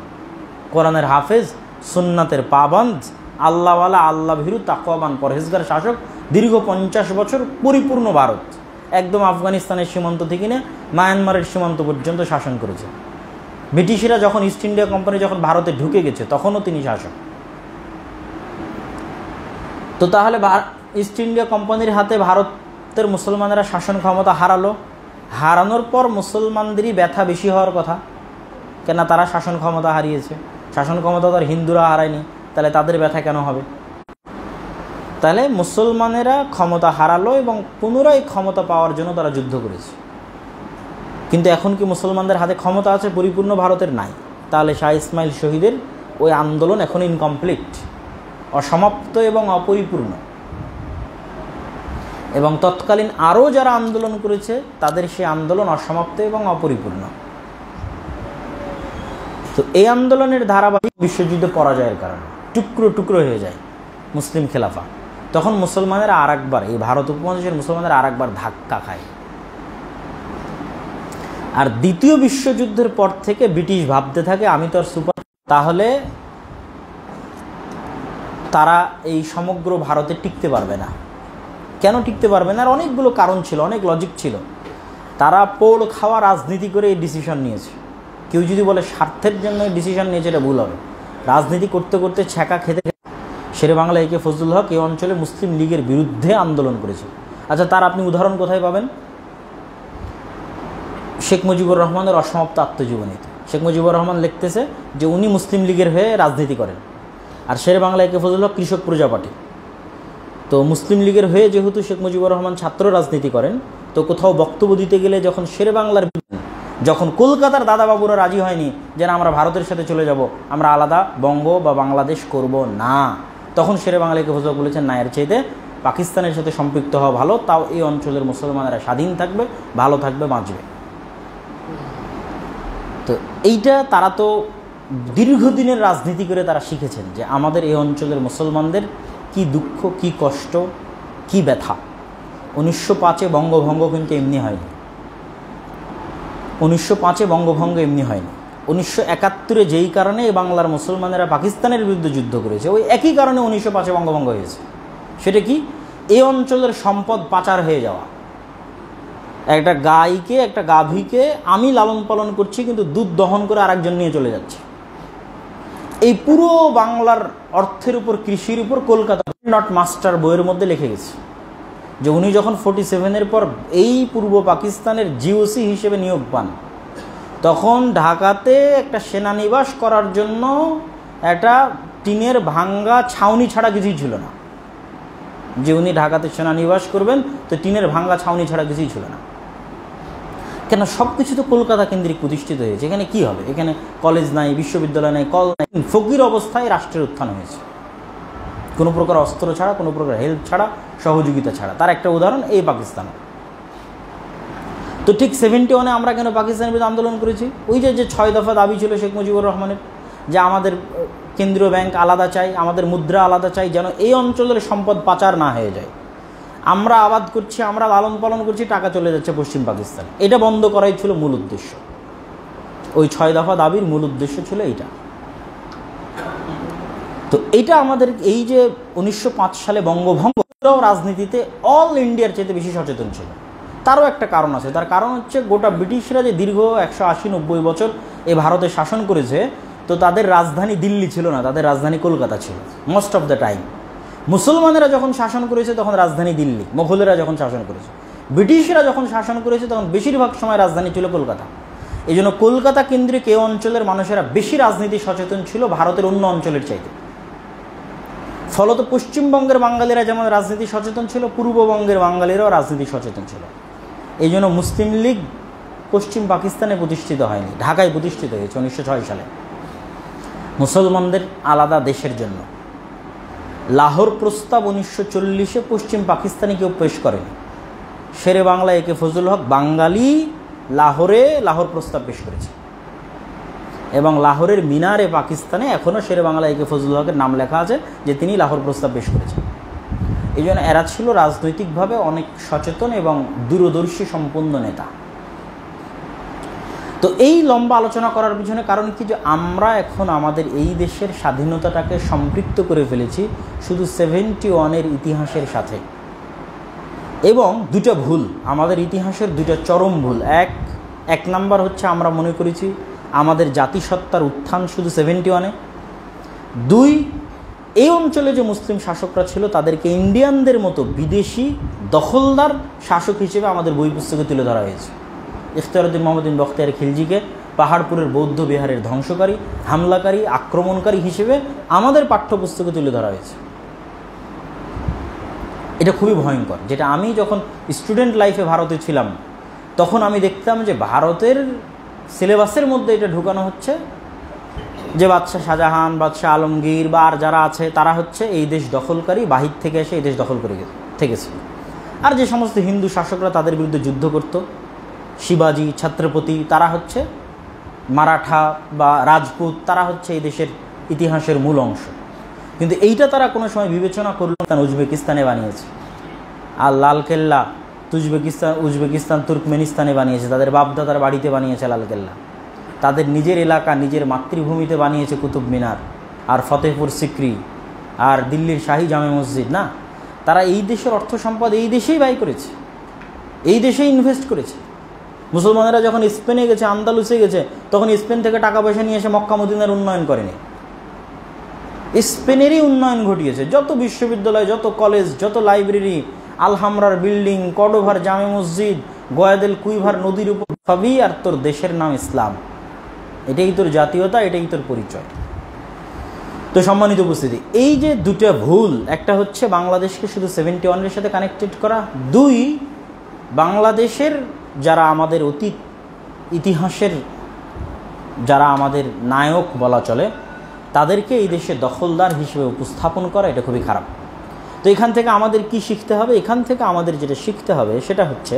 S1: কোরআনের হাফেজ, সুন্নাতের পাবন্দ, আল্লাহওয়ালা, আল্লাহ ভীরু, তাকওয়াবান, পরহেজগার শাসক। দীর্ঘ 50 বছর পরিপূর্ণ ভারত, একদম আফগানিস্তানের সীমান্ত থেকে নিয়ে মায়ানমারের সীমান্ত পর্যন্ত শাসন করেছে। ব্রিটিশরা যখন ইস্ট ইন্ডিয়া কোম্পানি যখন ভারতে ঢুকে গেছে, তখনও তিনি শাসক। তো তাহলে ইস্ট ইন্ডিয়া কোম্পানির হাতে ভারতের মুসলমানেরা শাসন ক্ষমতা হারালো। হারানোর পর মুসলমানদেরই ব্যথা বেশি হওয়ার কথা, কেন তারা শাসন ক্ষমতা হারিয়েছে। শাসন ক্ষমতা তার হিন্দুরা হারায়নি, তাহলে তাদের ব্যথা কেন হবে? তাহলে মুসলমানেরা ক্ষমতা হারালো এবং পুনরায় ক্ষমতা পাওয়ার জন্য তারা যুদ্ধ করেছে। কিন্তু এখন কি মুসলমানদের হাতে ক্ষমতা আছে? পরিপূর্ণ ভারতের নাই। তাহলে শাহ ইসমাইল শহীদের ওই আন্দোলন এখন ইনকমপ্লিট, অসমাপ্ত এবং অপরিপূর্ণ। এবং তৎকালীন আরও যারা আন্দোলন করেছে তাদের সেই আন্দোলন অসমাপ্ত এবং অপরিপূর্ণ। তো এই আন্দোলনের ধারাবাহিক বিশ্বযুদ্ধে পরাজয়ের কারণে টুকরো টুকরো হয়ে যায় মুসলিম খেলাফা। তখন মুসলমানেরা আর একবার, এই ভারত উপমহাদেশের মুসলমানেরা আর একবার ধাক্কা খায়। আর দ্বিতীয় বিশ্বযুদ্ধের পর থেকে ব্রিটিশ ভাবতে থাকে আমি তো আর সুপার, তাহলে তারা এই সমগ্র ভারতে টিকতে পারবে না। কেন টিকতে পারবে না? আর অনেকগুলো কারণ ছিল, অনেক লজিক ছিল। তারা পোড় খাওয়া রাজনীতি করে এই ডিসিশন নিয়েছে। কেউ যদি বলে স্বার্থের জন্য এই ডিসিশন নিয়েছে, এটা ভুল হবে। রাজনীতি করতে করতে ছ্যাঁকা খেতে শেরে বাংলা একে ফজলুল হক এই অঞ্চলে মুসলিম লীগের বিরুদ্ধে আন্দোলন করেছে। আচ্ছা, তার আপনি উদাহরণ কোথায় পাবেন? শেখ মুজিবুর রহমানের অসমাপ্ত আত্মজীবনীতে শেখ মুজিবুর রহমান লিখতেছে যে উনি মুসলিম লীগের হয়ে রাজনীতি করেন, আর শেরে বাংলা একে ফজলুল হক কৃষক প্রজা পার্টি। তো মুসলিম লীগের হয়ে যেহেতু শেখ মুজিবুর রহমান ছাত্র রাজনীতি করেন, তো কোথাও বক্তব্য দিতে গেলে যখন শেরে বাংলার, যখন কলকাতার দাদাবাবুরা রাজি হয়নি যে আমরা ভারতের সাথে চলে যাব, আমরা আলাদা বঙ্গ বা বাংলাদেশ করব না, তখন শেরে বাংলা একে ফজলুল হক বলেছেন না, এর চাইতে পাকিস্তানের সাথে সম্পৃক্ত হওয়া ভালো, তাও এই অঞ্চলের মুসলমানেরা স্বাধীন থাকবে, ভালো থাকবে, বাঁচবে। তো এইটা তারা তো দীর্ঘদিনের রাজনীতি করে তারা শিখেছেন যে আমাদের এই অঞ্চলের মুসলমানদের কি দুঃখ, কি কষ্ট, কি ব্যথা। 1905 বঙ্গভঙ্গ কিন্তু এমনি হয়নি। 1905 বঙ্গভঙ্গ এমনি হয়নি। 1971 যেই কারণে বাংলার মুসলমানেরা পাকিস্তানের বিরুদ্ধে যুদ্ধ করেছে, ওই একই কারণে 1905 বঙ্গভঙ্গ হয়েছে। সেটা কি? এই অঞ্চলের সম্পদ পাচার হয়ে যাওয়া। একটা গাইকে, একটা গাভীকে আমি লালন পালন করছি, কিন্তু দুধ দহন করে আরেকজন নিয়ে চলে যাচ্ছে। এই পুরো বাংলার অর্থের উপর, কৃষির উপর কলকাতা নট মাস্টার বইয়ের মধ্যে লিখে গেছে যে উনি যখন 47-এর পর এই পূর্ব পাকিস্তানের জিওসি হিসেবে নিয়োগ পান, তখন ঢাকাতে একটা সেনানিবাস করার জন্য একটা টিনের ভাঙ্গা ছাউনি ছাড়া কিছুই ছিল না। যে উনি ঢাকাতে সেনানিবাস করবেন, তো টিনের ভাঙ্গা ছাউনি ছাড়া কিছুই ছিল না। কেন? সব কিছু তো কলকাতা কেন্দ্রিক প্রতিষ্ঠিত হয়েছে। এখানে কি হবে? এখানে কলেজ নাই, বিশ্ববিদ্যালয় নাই, কল নাই। ফকির অবস্থায় রাষ্ট্রের উত্থান হয়েছে, কোনো প্রকার অস্ত্র ছাড়া, কোনো প্রকার হেল্প ছাড়া, সহযোগিতা ছাড়া। তার একটা উদাহরণ এই পাকিস্তান। তো ঠিক 71-এ আমরা কেন পাকিস্তানের বিরুদ্ধে আন্দোলন করেছি? ওই যে 6 দফা দাবি ছিল শেখ মুজিবুর রহমানের, যে আমাদের কেন্দ্রীয় ব্যাংক আলাদা চাই, আমাদের মুদ্রা আলাদা চাই, যেন এই অঞ্চলের সম্পদ পাচার না হয়ে যায়। আমরা আবাদ করছি, আমরা লালন পালন করছি, টাকা চলে যাচ্ছে পশ্চিম পাকিস্তান। এটা বন্ধ করাই ছিল মূল উদ্দেশ্য। ওই 6 দফা দাবির মূল উদ্দেশ্য ছিল এইটা। তো এইটা আমাদের এই যে 1905 সালে বঙ্গভঙ্গ, রাজনীতিতে অল ইন্ডিয়ার চাইতে বেশি সচেতন ছিল। তারও একটা কারণ আছে। তার কারণ হচ্ছে গোটা ব্রিটিশরা যে দীর্ঘ 180-90 বছর এ ভারতে শাসন করেছে, তো তাদের রাজধানী দিল্লি ছিল না, তাদের রাজধানী কলকাতা ছিল মোস্ট অফ দ্য টাইম। মুসলমানেরা যখন শাসন করেছে তখন রাজধানী দিল্লি, মোগলেরা যখন শাসন করেছে, ব্রিটিশরা যখন শাসন করেছে তখন বেশিরভাগ সময় রাজধানী ছিল কলকাতা। এই জন্য কলকাতা কেন্দ্রিক এই অঞ্চলের মানুষেরা বেশি রাজনীতি সচেতন ছিল ভারতের অন্য অঞ্চলের চাইতে। ফলত পশ্চিমবঙ্গের বাঙালিরা যেমন রাজনীতি সচেতন ছিল, পূর্ববঙ্গের বাঙালিরাও রাজনীতি সচেতন ছিল। এই জন্য মুসলিম লীগ পশ্চিম পাকিস্তানে প্রতিষ্ঠিত হয়নি, ঢাকায় প্রতিষ্ঠিত হয়েছে 1906 সালে মুসলমানদের আলাদা দেশের জন্য। লাহোর প্রস্তাব 1940-এ পশ্চিম পাকিস্তানে কেউ পেশ করেনি। শেরে বাংলা একে ফজলুল হক বাঙালি লাহোরে লাহোর প্রস্তাব পেশ করেছে, এবং লাহোরের মিনারে পাকিস্তানে এখনও শেরে বাংলা একে ফজলুল হকের নাম লেখা আছে যে তিনি লাহোর প্রস্তাব পেশ করেছেন। এই জন্য এরা ছিল রাজনৈতিকভাবে অনেক সচেতন এবং দূরদর্শী সম্পন্ন নেতা। তো এই লম্বা আলোচনা করার পিছনে কারণ কি, যে আমরা এখন আমাদের এই দেশের স্বাধীনতাটাকে সম্পৃক্ত করে ফেলেছি শুধু 71-এর ইতিহাসের সাথে। এবং দুটা ভুল, আমাদের ইতিহাসের দুটা চরম ভুল। এক নাম্বার হচ্ছে আমরা মনে করেছি আমাদের জাতিসত্তার উত্থান শুধু 71-এ। 2, এই অঞ্চলে যে মুসলিম শাসকরা ছিল তাদেরকে ইন্ডিয়ানদের মতো বিদেশি দখলদার শাসক হিসেবে আমাদের বই পুস্তকে তুলে ধরা হয়েছে। ইখতিয়ারউদ্দিন মোহাম্মদ বিন বখতিয়ার খিলজিকে পাহাড়পুরের বৌদ্ধ বিহারের ধ্বংসকারী, হামলাকারী, আক্রমণকারী হিসেবে আমাদের পাঠ্যপুস্তকে তুলে ধরা হয়েছে। এটা খুবই ভয়ঙ্কর। যেটা আমি যখন স্টুডেন্ট লাইফে ভারতে ছিলাম তখন আমি দেখতাম যে ভারতের সিলেবাসের মধ্যে এটা ঢুকানো হচ্ছে যে বাদশাহ শাহজাহান, বাদশাহ আলমগীর বা আর যারা আছে তারা হচ্ছে এই দেশ দখলকারী, বাহির থেকে এসে এই দেশ দখল করে থেকেছে। আর যে সমস্ত হিন্দু শাসকরা তাদের বিরুদ্ধে যুদ্ধ করত, শিবাজি, ছত্রপতি, তারা হচ্ছে মারাঠা বা রাজপুত, তারা হচ্ছে এই দেশের ইতিহাসের মূল অংশ। কিন্তু এইটা তারা কোনো সময় বিবেচনা করল না। উজবেকিস্তানে বানিয়েছে, আর লালকেল্লা উজবেকিস্তান তুর্কমেনিস্তানে বানিয়েছে, তাদের বাপদাদার বাড়িতে বানিয়েছে লালকেল্লা, তাদের নিজের এলাকা নিজের মাতৃভূমিতে বানিয়েছে কুতুব মিনার আর ফতেহপুর সিক্রি আর দিল্লির শাহী জামে মসজিদ। না, তারা এই দেশের অর্থ সম্পদ এই দেশেই ব্যয় করেছে, এই দেশেই ইনভেস্ট করেছে। মুসলমানেরা যখন স্পেনে গেছে, আন্দালুসে গেছে, তখন স্পেন থেকে টাকা পয়সা নিয়ে এসে মক্কা মদিনার উন্নয়ন করেনি, স্পেনেরই উন্নয়ন ঘটিয়েছে। যত বিশ্ববিদ্যালয়, যত কলেজ, যত লাইব্রেরি, আলহামরার বিল্ডিং, কর্ডোভার জামে মসজিদ, গয়াদেল কুইভার নদীর উপর, সবই আর তোর দেশের নাম ইসলাম। এটাই তোর জাতীয়তা, এটাই তোর পরিচয়। তো সম্মানিত উপস্থিতি, এই যে দুটো ভুল, একটা হচ্ছে বাংলাদেশকে শুধু 71-এর সাথে কানেক্টেড করা, দুই বাংলাদেশের যারা আমাদের অতীত ইতিহাসের যারা আমাদের নায়ক বলা চলে, তাদেরকে এই দেশে দখলদার হিসেবে উপস্থাপন করা, এটা খুবই খারাপ। তো এখান থেকে আমাদের কি শিখতে হবে? এখান থেকে আমাদের যেটা শিখতে হবে সেটা হচ্ছে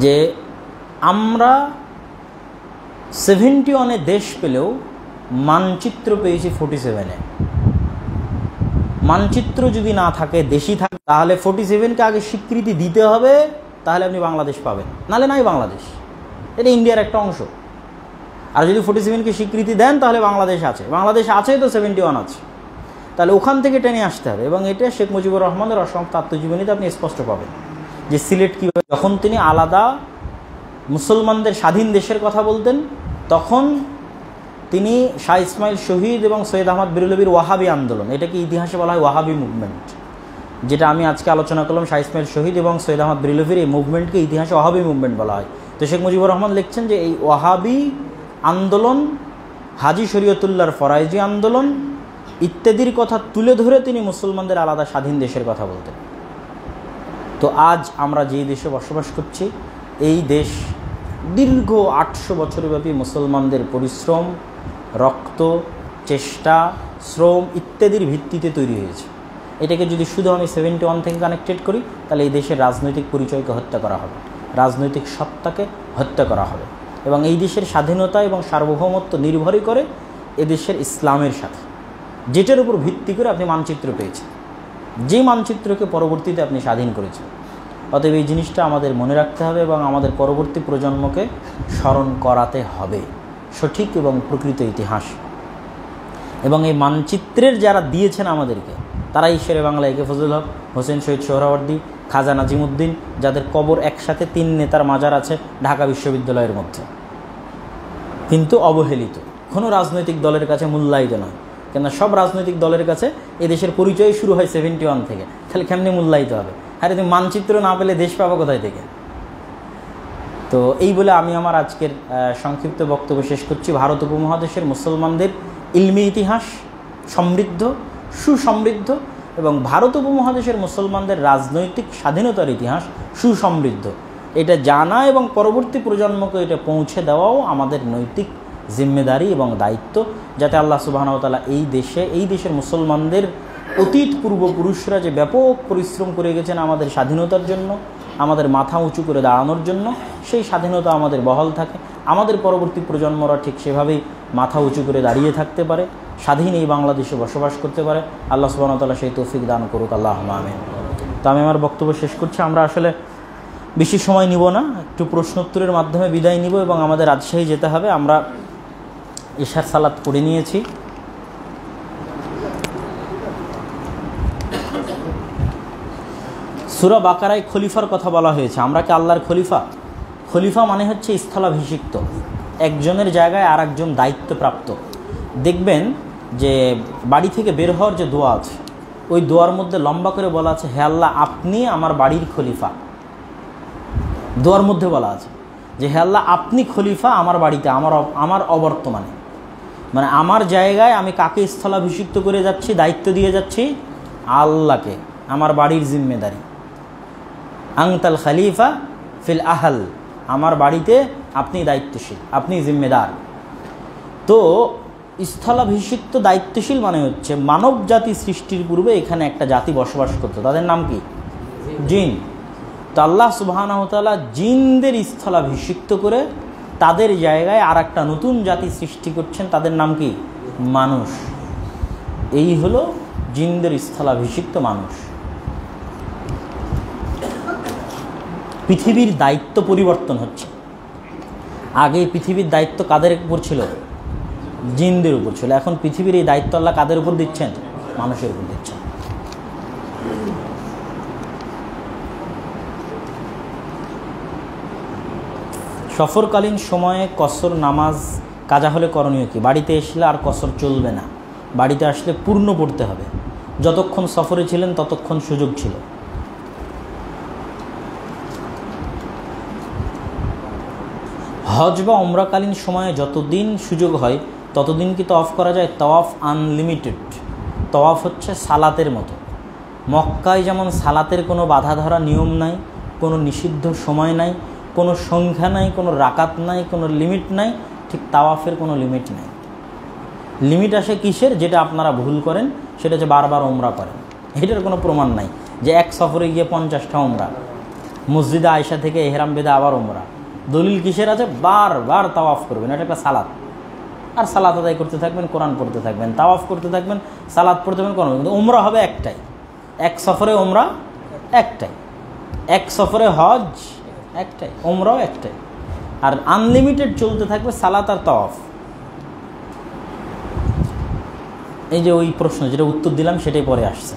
S1: যে আমরা 71-এ দেশ পেলেও মানচিত্র পেয়েছি 47-এ। মানচিত্র যদি না থাকে, দেশই থাকে, তাহলে 47-কে আগে স্বীকৃতি দিতে হবে, তাহলে আপনি বাংলাদেশ পাবেন, নাহলে নাই বাংলাদেশ। এটা ইন্ডিয়ার একটা অংশ। আর যদি 47-কে স্বীকৃতি দেন তাহলে বাংলাদেশ আছে, বাংলাদেশ আছে তো 71 আছে, তাহলে ওখান থেকে টেনে আসতে হবে। এবং এটা শেখ মুজিবুর রহমানের অসমাপ্ত আত্মজীবনীতে আপনি স্পষ্ট পাবেন যে সিলেট কীভাবে, যখন তিনি আলাদা মুসলমানদের স্বাধীন দেশের কথা বলতেন, তখন তিনি শাহ ইসমাইল শহীদ এবং সৈয়দ আহমদ বেরলভীর ওয়াহাবি আন্দোলন, এটাকে ইতিহাসে বলা হয় ওয়াহাবি মুভমেন্ট, যেটা আমি আজকে আলোচনা করলাম, শাহ ইসমাইল শহীদ এবং সৈয়দ আহমদ বেরলভীর এই মুভমেন্টকে ইতিহাসে ওয়াহাবি মুভমেন্ট বলা হয়। তো শেখ মুজিবুর রহমান লিখছেন যে এই ওয়াহাবি আন্দোলন, হাজি শরীয়তুল্লাহর ফরাইজি আন্দোলন ইত্যাদির কথা তুলে ধরে তিনি মুসলমানদের আলাদা স্বাধীন দেশের কথা বলতেন। তো আজ আমরা যেই দেশে বসবাস করছি, এই দেশ দীর্ঘ 800 বছরব্যাপী মুসলমানদের পরিশ্রম, রক্ত, চেষ্টা, শ্রম ইত্যাদির ভিত্তিতে তৈরি হয়েছে। এটাকে যদি শুধু আমি 71 থেকে কানেক্টেড করি, তাহলে এই দেশের রাজনৈতিক পরিচয়কে হত্যা করা হবে, রাজনৈতিক সত্তাকে হত্যা করা হবে। এবং এই দেশের স্বাধীনতা এবং সার্বভৌমত্ব নির্ভরই করে এদেশের ইসলামের সাথে, যেটার উপর ভিত্তি করে আপনি মানচিত্র পেয়েছেন, যে মানচিত্রকে পরবর্তীতে আপনি স্বাধীন করেছেন। অতএব এই জিনিসটা আমাদের মনে রাখতে হবে এবং আমাদের পরবর্তী প্রজন্মকে স্মরণ করাতে হবে সঠিক এবং প্রকৃত ইতিহাস। এবং এই মানচিত্রের যারা দিয়েছেন আমাদেরকে, তারাই শেরে বাংলা একে ফজলুল হক, হোসেন শহীদ সোহরাওয়ার্দী, খাজা নাজিমুদ্দিন, যাদের কবর একসাথে 3 নেতার মাজার আছে ঢাকা বিশ্ববিদ্যালয়ের মধ্যে, কিন্তু অবহেলিত, কোনো রাজনৈতিক দলের কাছে মূল্যায়িত নয়। কেন সব রাজনৈতিক দলের কাছে এদেশের পরিচয় শুরু হয় 71 থেকে, তাহলে কেমনি মূল্যায়িত হবে? আরে তুমি মানচিত্র না পেলে দেশ পাবো কোথায় থেকে? তো এই বলে আমি আমার আজকের সংক্ষিপ্ত বক্তব্য শেষ করছি। ভারত উপমহাদেশের মুসলমানদের ইলমি ইতিহাস সমৃদ্ধ, সুসমৃদ্ধ, এবং ভারত উপমহাদেশের মুসলমানদের রাজনৈতিক স্বাধীনতার ইতিহাস সুসমৃদ্ধ। এটা জানা এবং পরবর্তী প্রজন্মকে এটা পৌঁছে দেওয়াও আমাদের নৈতিক জিম্মেদারি এবং দায়িত্ব, যাতে আল্লাহ সুবহানাহু ওয়া তাআলা এই দেশের মুসলমানদের অতীত পূর্বপুরুষরা যে ব্যাপক পরিশ্রম করে গেছেন আমাদের স্বাধীনতার জন্য, আমাদের মাথা উঁচু করে দাঁড়ানোর জন্য, সেই স্বাধীনতা আমাদের বহাল থাকে, আমাদের পরবর্তী প্রজন্মরা ঠিক সেভাবেই মাথা উঁচু করে দাঁড়িয়ে থাকতে পারে, স্বাধীন এই বাংলাদেশে বসবাস করতে পারে। আল্লাহ সুবহানাহু ওয়া তাআলা সেই তৌফিক দান করুক, আল্লাহুম্মা আমিন। তো আমি আমার বক্তব্য শেষ করছি। আমরা আসলে বেশি সময় নিব না, একটু প্রশ্নোত্তরের মাধ্যমে বিদায় নিব এবং আমাদের রাজশাহী যেতে হবে। আমরা ইশার সালাত পড়ে নিয়েছি। সূরা বাকারায় খলিফার কথা বলা হয়েছে। আমরা কি আল্লাহর খলিফা? খলিফা মানে হচ্ছে স্থলাভিষিক্ত, একজনের জায়গায় আর একজন দায়িত্বপ্রাপ্ত। দেখবেন যে বাড়ি থেকে বের হওয়ার যে দোয়া আছে, ওই দোয়ার মধ্যে লম্বা করে বলা আছে, হে আল্লাহ আপনি আমার বাড়ির খলিফা। দোয়ার মধ্যে বলা আছে যে হে আল্লাহ আপনি খলিফা আমার বাড়িতে, আমার অবর্তমানে, মানে আমার জায়গায় আমি কাকে স্থলাভিষিক্ত করে যাচ্ছি, দায়িত্ব দিয়ে যাচ্ছি? আল্লাহকে, আমার বাড়ির জিম্মেদারি। আংতাল খলিফা ফিল আহল, আমার বাড়িতে আপনি দায়িত্বশীল, আপনি জিম্মেদার। তো স্থলাভিষিক্ত দায়িত্বশীল মানে হচ্ছে মানব জাতি সৃষ্টির পূর্বে এখানে একটা জাতি বসবাস করতো, তাদের নাম কি? জিন। তো আল্লাহ সুবহানাহু ওয়া তাআলা জিনদের স্থলাভিষিক্ত করে তাদের জায়গায় আর একটা নতুন জাতি সৃষ্টি করছেন, তাদের নাম কি? মানুষ। এই হলো জিনদের স্থলাভিষিক্ত মানুষ। পৃথিবীর দায়িত্ব পরিবর্তন হচ্ছে। আগে পৃথিবীর দায়িত্ব কাদের উপর ছিল? জিনদের উপর ছিল। এখন পৃথিবীর এই দায়িত্ব আল্লাহ কাদের উপর দিচ্ছেন? মানুষের উপর দিচ্ছেন। সফরকালীন সময়ে কসর নামাজ কাজা হলে করণীয় কি? বাড়িতে আসলে আর কসর চলবে না, বাড়িতে আসলে পূর্ণ পড়তে হবে। যতক্ষণ সফরে ছিলেন ততক্ষণ সুযোগ ছিল। হজ বা ওমরাকালীন সময়ে যতদিন সুযোগ হয় ততদিন কি তওয়াফ করা যায়? তওয়াফ আনলিমিটেড। তওয়াফ হচ্ছে সালাতের মতো। মক্কায় যেমন সালাতের কোনো বাধা ধরা নিয়ম নাই, কোনো নিষিদ্ধ সময় নাই, কোনো সংখ্যা নাই, কোনো রাকাত নাই, কোনো লিমিট নাই, ঠিক তাওয়াফের কোনো লিমিট নাই। লিমিট আসে কিসের? যেটা আপনারা ভুল করেন, সেটা হচ্ছে বারবার ওমরা করেন। এটার কোনো প্রমাণ নাই যে এক সফরে গিয়ে 50টা ওমরা, মসজিদে আয়েশা থেকে এহরাম বেঁধে আবার ওমরা। দলিল কিসের আছে? বারবার তাওয়াফ করবেন, এটা একটা সালাত। আর সালাত আদায় করতে থাকবেন, কোরআন পড়তে থাকবেন, তাওয়াফ করতে থাকবেন, সালাত পড়তে থাকবেন, কোরআন। কিন্তু ওমরা হবে একটাই। এক সফরে ওমরা একটাই, এক সফরে হজ একটাই, ওমরাও একটাই। আর আনলিমিটেড চলতে থাকবে সালাত আর তাওয়াফ। এই যে ওই প্রশ্ন যেটা উত্তর দিলাম সেটাই পরে আসছে।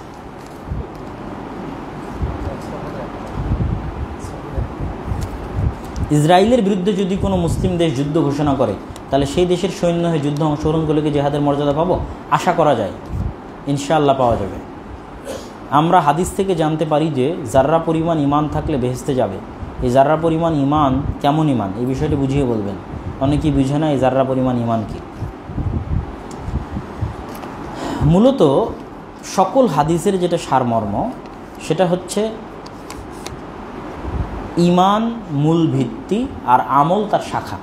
S1: ইসরায়েলের বিরুদ্ধে যদি কোনো মুসলিম দেশ যুদ্ধ ঘোষণা করে, তাহলে সেই দেশের সৈন্য হয়ে যুদ্ধ অংশগ্রহণ করলে কি জিহাদের মর্যাদা পাবো? আশা করা যায়, ইনশাআল্লাহ পাওয়া যাবে। আমরা হাদিস থেকে জানতে পারি যে জাররা পরিমাণ ঈমান থাকলে বেহেশতে যাবে। এই জাররা পরিমাণ ঈমান কেমন ঈমান, এই বিষয়টি বুঝিয়ে বলবেন। অনেকেই বুঝে না এই জাররা পরিমাণ ঈমান কি। মূলত সকল হাদিসের যেটা সারমর্ম, সেটা হচ্ছে ঈমান মূল ভিত্তি আর আমল তার শাখা।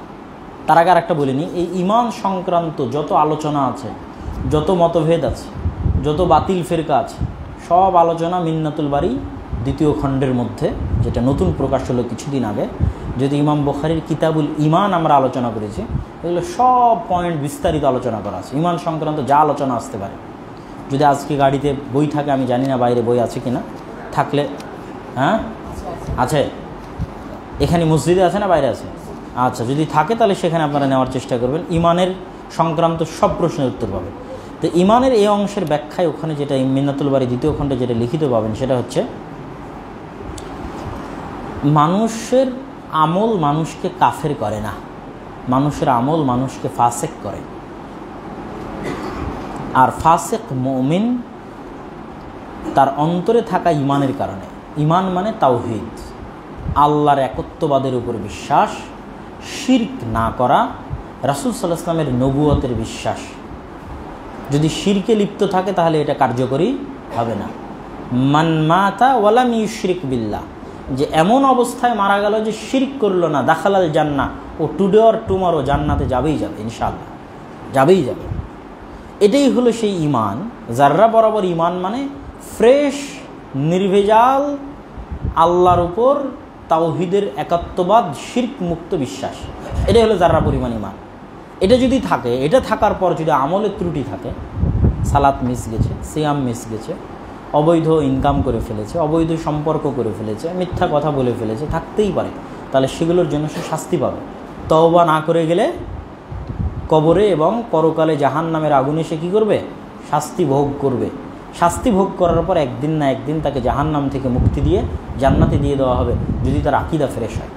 S1: তার আগে আরেকটা বলিনি, এই ঈমান সংক্রান্ত যত আলোচনা আছে, যত মতভেদ আছে, যত বাতিল ফেরকা আছে, সব আলোচনা মিন্নাতুল বারী 2য় খণ্ডের মধ্যে, যেটা নতুন প্রকাশ হলো কিছুদিন আগে। যদি ইমাম বুখারীর কিতাবুল ঈমান আমরা আলোচনা করেছি, এগুলো সব পয়েন্ট বিস্তারিত আলোচনা করা আছে। ঈমান সংক্রান্ত যা আলোচনা আসতে পারে। যদি আজকে গাড়িতে বই থাকে, আমি জানি না বাইরে বই আছে কিনা, থাকলে হ্যাঁ আছে, এখানে মসজিদে আছে না বাইরে আছে? আচ্ছা, যদি থাকে তাহলে সেখানে আপনারা নেওয়ার চেষ্টা করবেন। ঈমানের সংক্রান্ত সব প্রশ্নের উত্তর পাবেন। তো ঈমানের এই অংশের ব্যাখ্যায় ওখানে যেটা মিন্নাতুল বারী 2য় খণ্ডে যেটা লিখিত পাবেন, সেটা হচ্ছে মানুষের আমল মানুষকে কাফের করে না, মানুষের আমল মানুষকে ফাসেক করে। আর ফাসেক মুমিন তার অন্তরে থাকা ঈমানের কারণে। ঈমান মানে তাওহীদ, আল্লাহর একত্ববাদের উপর বিশ্বাস, শিরক না করা, রাসূল সাল্লাল্লাহু আলাইহি ওয়াসাল্লামের নবুয়তের বিশ্বাস। যদি শিরকে লিপ্ত থাকে তাহলে এটা কার্যকরী হবে না। মান মাতা ওয়ালাম ইউশরিক বিল্লাহ, যে এমন অবস্থায় মারা গেল যে শিরক করলো না, দাখালাল জান্নাহ, ও টুডে অর টুমরো জান্নাতে যাবেই যাবে, ইনশাআল্লাহ যাবেই যাবে। এটাই হলো সেই ঈমান। জাররা বরাবর ঈমান মানে ফ্রেশ, নির্ভেজাল, আল্লাহর উপর তাওহীদের একাত্মবাদ, শিরক মুক্ত বিশ্বাস। এটাই হলো জাররা পরিমাণ ঈমান। এটা যদি থাকে, এটা থাকার পর যদি আমলের ত্রুটি থাকে, সালাত মিস গেছে, সিয়াম মিস গেছে, অবৈধ ইনকাম করে ফেলেছে, অবৈধ সম্পর্ক করে ফেলেছে, মিথ্যা কথা বলে ফেলেছে, থাকতেই পারে, তাহলে সেগুলোর জন্য সে শাস্তি পাবে। তওবা না করে গেলে কবরে এবং পরকালে জাহান্নামের আগুনে সে কী করবে? শাস্তি ভোগ করবে। শাস্তি ভোগ করার পর একদিন না একদিন তাকে জাহান্নাম থেকে মুক্তি দিয়ে জান্নাতে দিয়ে দেওয়া হবে, যদি তার আকীদা ফ্রেশ হয়,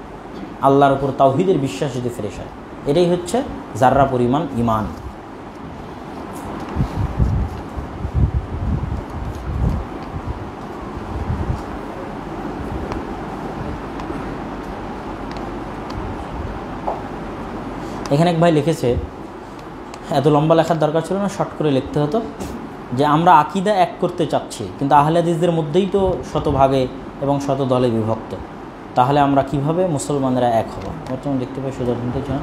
S1: আল্লাহর উপর তাওহীদের বিশ্বাস যদি ফ্রেশ হয়। এটাই হচ্ছে জাররা পরিমাণ ঈমান। এখানে এক ভাই লিখেছে, এত লম্বা লেখার দরকার ছিল না, শর্ট করে লিখতে হতো, যে আমরা আকীদা এক করতে চাচ্ছি, কিন্তু আহলে হাদিসদের মধ্যেই তো শতভাগে এবং শত দলে বিভক্ত, তাহলে আমরা কিভাবে মুসলমানরা এক হব? বর্তমানে দেখতে পাই সুদর্শনতে চান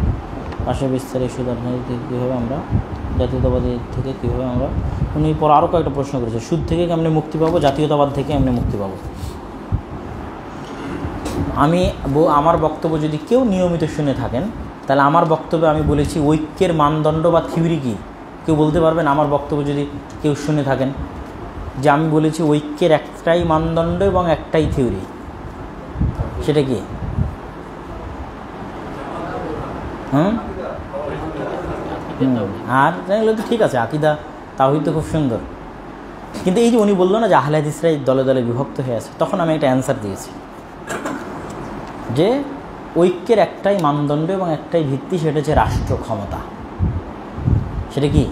S1: পাশে বিস্তারে সুদর্শন থেকে কীভাবে আমরা জাতীয়তাবাদী থেকে কীভাবে আমরা, উনি পর আরও কয়েকটা প্রশ্ন করেছে, সুদ থেকে কেমনি মুক্তি পাবো, জাতীয়তাবাদ থেকে এমনি মুক্তি পাবো। আমার বক্তব্য যদি কেউ নিয়মিত শুনে থাকেন, তাহলে আমার বক্তব্যে আমি বলেছি ঐক্যের মানদণ্ড বা থিওরি কী। কেউ বলতে পারবেন আমার বক্তব্য যদি কেউ শুনে থাকেন, যে আমি বলেছি ঐক্যের একটাই মানদণ্ড এবং একটাই থিওরি, সেটা কি? আর জানলে তো ঠিক আছে, আকিদা তাওহীদ তো খুব সুন্দর। কিন্তু এই যে উনি বললো না যে আহলে হাদিসরা দলে দলে বিভক্ত হয়ে আছে, তখন আমি একটা অ্যান্সার দিয়েছি যে ঐক্যের একটাই মানদণ্ড এবং একটাই ভিত্তি, সেটা হচ্ছে রাষ্ট্র ক্ষমতা। সেটা কি?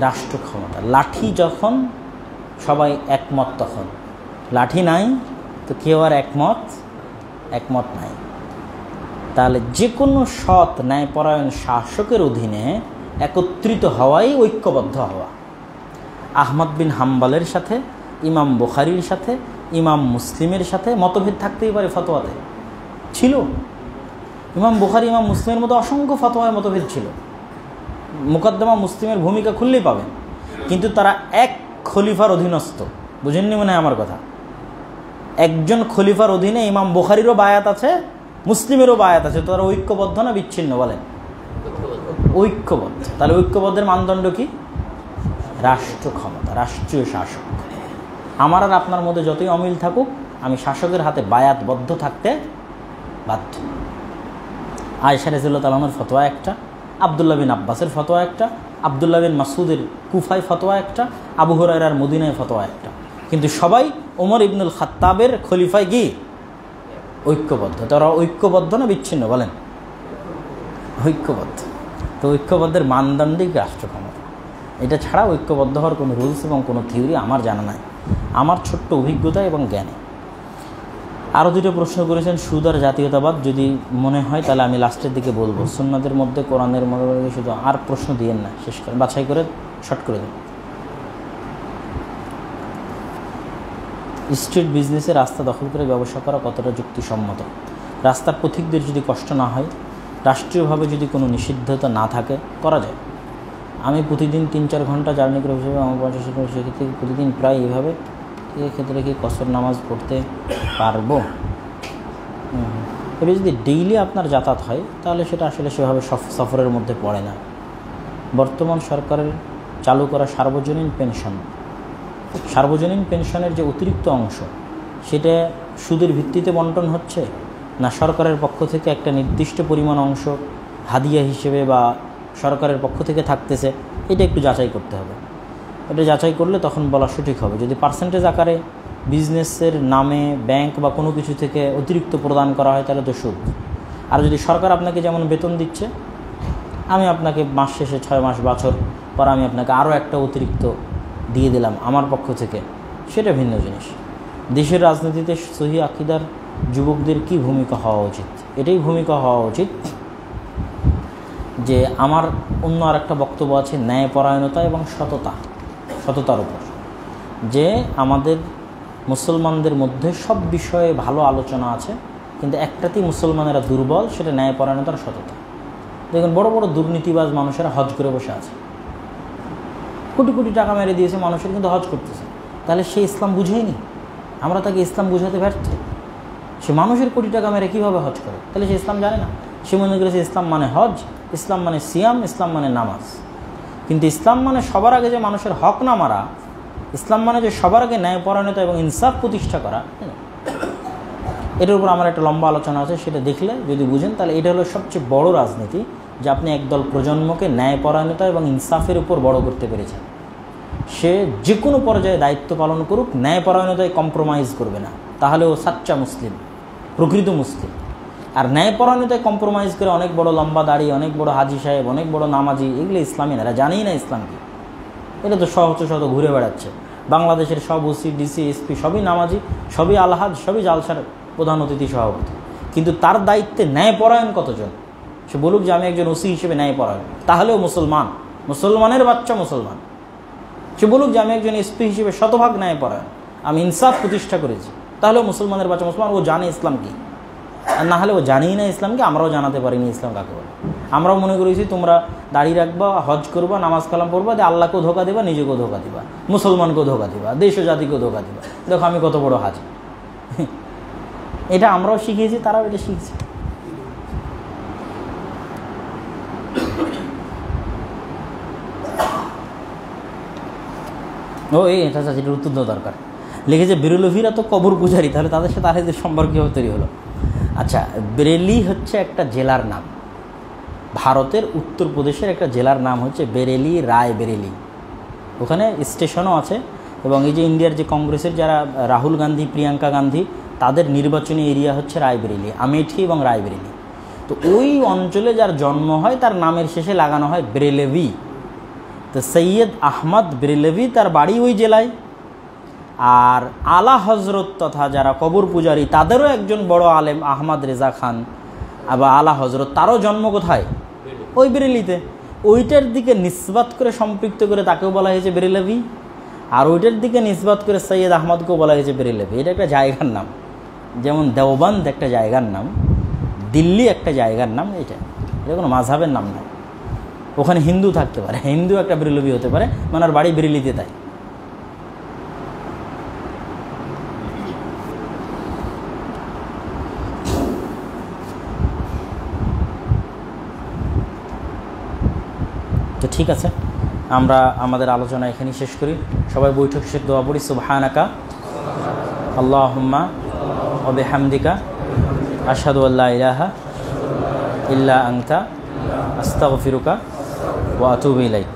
S1: রাষ্ট্র ক্ষমতা। লাঠি যখন সবাই একমত, তখন লাঠি নাই তো কেউ আর একমত নাই। তাহলে যে কোনো সৎ ন্যায়পরায়ণ শাসকের অধীনে একত্রিত হওয়াই ঐক্যবদ্ধ হওয়া। আহমদ বিন হাম্বলের সাথে, ইমাম বুখারীর সাথে, ইমাম মুসলিমের সাথে মতভেদ থাকতেই পারে, ফতোয়াতে ছিল। ইমাম বুখারী, ইমাম মুসলিমের মতো অসংখ্য ফতোয়ায় মতভেদ ছিল। মুকদ্দমা মুসলিমের ভূমিকা খুললেই পাবেন। কিন্তু তারা এক খলিফার অধীনস্থ। বুঝেননি মনে হয় আমার কথা? একজন খলিফার অধীনে ইমাম বুখারীরও বায়াত আছে, মুসলিমেরও বায়াত আছে। তো তারা ঐক্যবদ্ধ না বিচ্ছিন্ন? বলেন ঐক্যবদ্ধ। তাহলে ঐক্যবদ্ধের মানদণ্ড কি? রাষ্ট্র ক্ষমতা, রাষ্ট্রীয় শাসক। আমার আর আপনার মধ্যে যতই অমিল থাকুক, আমি শাসকের হাতে বায়াতবদ্ধ থাকতে বাধ্য। আয়েশা রাদিয়াল্লাহু তাআলার ফতোয়া একটা, আব্দুল্লাহ বিন আব্বাসের ফতোয়া একটা, আব্দুল্লাহ বিন মাসউদের কুফায় ফতোয়া একটা, আবু হুরায়রার মদিনায় ফতোয়া একটা। কিন্তু সবাই ওমর ইবনুল খাত্তাবের খলিফায় কি ঐক্যবদ্ধ। তারা ঐক্যবদ্ধ না বিচ্ছিন্ন? বলেন ঐক্যবদ্ধ। তো ঐক্যবদ্ধের মানদণ্ডিক রাষ্ট্র ক্ষমতা। এটা ছাড়া ঐক্যবদ্ধ হওয়ার কোনো রুলস এবং কোনো থিওরি আমার জানা নাই, আমার ছোট্ট অভিজ্ঞতা এবং জ্ঞানে। আরও দুটো প্রশ্ন করেছেন, সুদ আর জাতীয়তাবাদ। যদি মনে হয় তাহলে আমি লাস্টের দিকে বলবো। সুন্নাতের মধ্যে, কোরআনের মধ্যে শুধু আর প্রশ্ন দিয়েন না, শেষ করে বাছাই করে শর্ট করে দেন। স্ট্রিট বিজনেসে রাস্তা দখল করে ব্যবসা করা কতটা যুক্তিসম্মত? রাস্তার পথিকদের যদি কষ্ট না হয়, রাষ্ট্রীয়ভাবে যদি কোনো নিষিদ্ধতা না থাকে, করা যায়। আমি প্রতিদিন 3-4 ঘন্টা জার্নি করে হিসেবে আমার 50 সেক্ষেত্রে প্রতিদিন প্রায় এইভাবে, এক্ষেত্রে কি কসর নামাজ পড়তে পারবো? তবে যদি ডেইলি আপনার যাতায়াত হয়, তাহলে সেটা আসলে সেভাবে সফরের মধ্যে পড়ে না। বর্তমান সরকারের চালু করা সার্বজনীন পেনশনের যে অতিরিক্ত অংশ, সেটা সুদের ভিত্তিতে বন্টন হচ্ছে, না সরকারের পক্ষ থেকে একটা নির্দিষ্ট পরিমাণ অংশ হাদিয়া হিসেবে বা সরকারের পক্ষ থেকে থাকতেছে, এটা একটু যাচাই করতে হবে। এটা যাচাই করলে তখন বলা সঠিক হবে। যদি পার্সেন্টেজ আকারে বিজনেসের নামে ব্যাংক বা কোনো কিছু থেকে অতিরিক্ত প্রদান করা হয়, তাহলে তো সুদ। আর যদি সরকার আপনাকে যেমন বেতন দিচ্ছে, আমি আপনাকে মাস শেষে 6 মাস বছর পর আমি আপনাকে আরও একটা অতিরিক্ত দিয়ে দিলাম আমার পক্ষ থেকে, সেটা ভিন্ন জিনিস। দেশের রাজনীতিতে সহি আকীদার যুবকদের কি ভূমিকা হওয়া উচিত? এটাই ভূমিকা হওয়া উচিত যে আমার অন্য আর একটা বক্তব্য আছে ন্যায়পরায়ণতা এবং সততার উপর, যে আমাদের মুসলমানদের মধ্যে সব বিষয়ে ভালো আলোচনা আছে, কিন্তু একটাতেই মুসলমানেরা দুর্বল, সেটা ন্যায়পরায়ণতার সততা। দেখুন বড় বড় দুর্নীতিবাজ মানুষেরা হজ করে বসে আছে, কোটি কোটি টাকা মেরে দিয়েছে মানুষের, কিন্তু হজ করতেছে। তাহলে সে ইসলাম বুঝেইনি, আমরা তাকে ইসলাম বুঝাতে ব্যর্থ। সে মানুষের কোটি টাকা মেরে কীভাবে হজ করে? তাহলে সে ইসলাম জানে না। সে মনে করেছে ইসলাম মানে হজ, ইসলাম মানে সিয়াম, ইসলাম মানে নামাজ। কিন্তু ইসলাম মানে সবার আগে যে মানুষের হক না মারা, ইসলাম মানে যে সবার আগে ন্যায়পরায়ণতা এবং ইনসাফ প্রতিষ্ঠা করা। এটার উপর আমার একটা লম্বা আলোচনা আছে, সেটা দেখলে যদি বুঝেন, তাহলে এটা হলো সবচেয়ে বড় রাজনীতি, যে আপনি একদল প্রজন্মকে ন্যায়পরায়ণতা এবং ইনসাফের উপর বড় করতে পেরেছেন। সে যে কোনো পর্যায়ে দায়িত্ব পালন করুক, ন্যায়পরায়ণতায় কম্প্রোমাইজ করবে না, তাহলে ও সাচ্চা মুসলিম, প্রকৃত মুসলিম। আর ন্যায়পরায়ণতায় কম্প্রোমাইজ করে অনেক বড় লম্বা দাড়ি, অনেক বড় হাজি সাহেব, অনেক বড় নামাজি, এগুলো ইসলামী না, এরা জানেই না ইসলাম কি। এটা তো শত ঘুরে বেড়াচ্ছে। বাংলাদেশের সব ওসি, ডিসি, এসপি সবই নামাজি, সবই আলহাজ, সবই জালসার প্রধান অতিথি সভাপতি, কিন্তু তার দায়িত্বে ন্যায়পরায়ণ কতজন? সে বলুক যে আমি একজন ওসি হিসেবে ন্যায়পরায়ণ, তাহলেও মুসলমান, মুসলমানের বাচ্চা মুসলমান। সে বলুক যে আমি একজন এসপি হিসেবে শতভাগ ন্যায়পরায়ণ, আমি ইনসাফ প্রতিষ্ঠা করেছি, তাহলেও মুসলমানের বাচ্চা মুসলমান। ও জানে ইসলাম কি, আর না হলে ও জানেই না ইসলামকে। আমরাও জানাতে পারিনি ইসলাম কাকে বলে। আমরাও মনে করেছি তোমরা দাঁড়িয়ে রাখবা, হজ করবা, নামাজ কালাম পড়বা, দিয়ে আল্লাহকেও ধোকা দিবা, নিজেকেও ধোকা দিবা, মুসলমানকেও ধোকা দিবা, দেশ ও জাতিকেও ধোকা দিবা। দেখো আমি কত বড় হাজি। এটা আমরাও শিখিয়েছি, তারাও এটা শিখছে। ও এটা যেটা উত্তর দেওয়া দরকার, লিখেছে বেরেলভিরা তো কবর পূজারী, তাহলে তাদের সাথে আরেকদের সম্পর্ক কীভাবে তৈরি হলো? আচ্ছা, বেরেলি হচ্ছে একটা জেলার নাম, ভারতের উত্তরপ্রদেশের একটা জেলার নাম হচ্ছে বেরেলি, রায় বেরেলি। ওখানে স্টেশনও আছে, এবং এই যে ইন্ডিয়ার যে কংগ্রেসের যারা রাহুল গান্ধী, প্রিয়াঙ্কা গান্ধী, তাদের নির্বাচনী এরিয়া হচ্ছে রায়বেরেলি, আমেঠি এবং রায়বেরেলি। তো ওই অঞ্চলে যার জন্ম হয় তার নামের শেষে লাগানো হয় বেরেলভি। তো সৈয়দ আহমদ বেরেলভি তার বাড়ি ওই জেলায়। আর আলা হজরত তথা যারা কবর পূজারী তাদেরও একজন বড় আলেম আহমদ রেজা খান আবার আলা হজরত, তারও জন্ম কোথায়? ওই বেরেলিতে। ওইটার দিকে নিসবাত করে সম্পৃক্ত করে তাকেও বলা হয়েছে বেরেলভি, আর ওইটার দিকে নিসবাত করে সৈয়দ আহমদকেও বলা হয়েছে বেরেলভি। এটা একটা জায়গার নাম, যেমন দেওবন্দ একটা জায়গার নাম, দিল্লি একটা জায়গার নাম। এটা কোনো মাযহাবের নাম নয়। ওখানে হিন্দু থাকতে পারে, হিন্দু একটা বেরেলভি হতে পারে, মানে ওর বাড়ি বেরেলিতে, তাই। তো ঠিক আছে, আমরা আমাদের আলোচনা এখানেই শেষ করি। সবাই বৈঠক শেষ দোয়া পড়ি। সুবহানাকা আল্লাহুম্মা ওয়া বিহামদিকা আশহাদু আল্লা ইলাহা ইল্লা আনতা আস্তাগফিরুকা ওয়া আতুবু ইলাইক।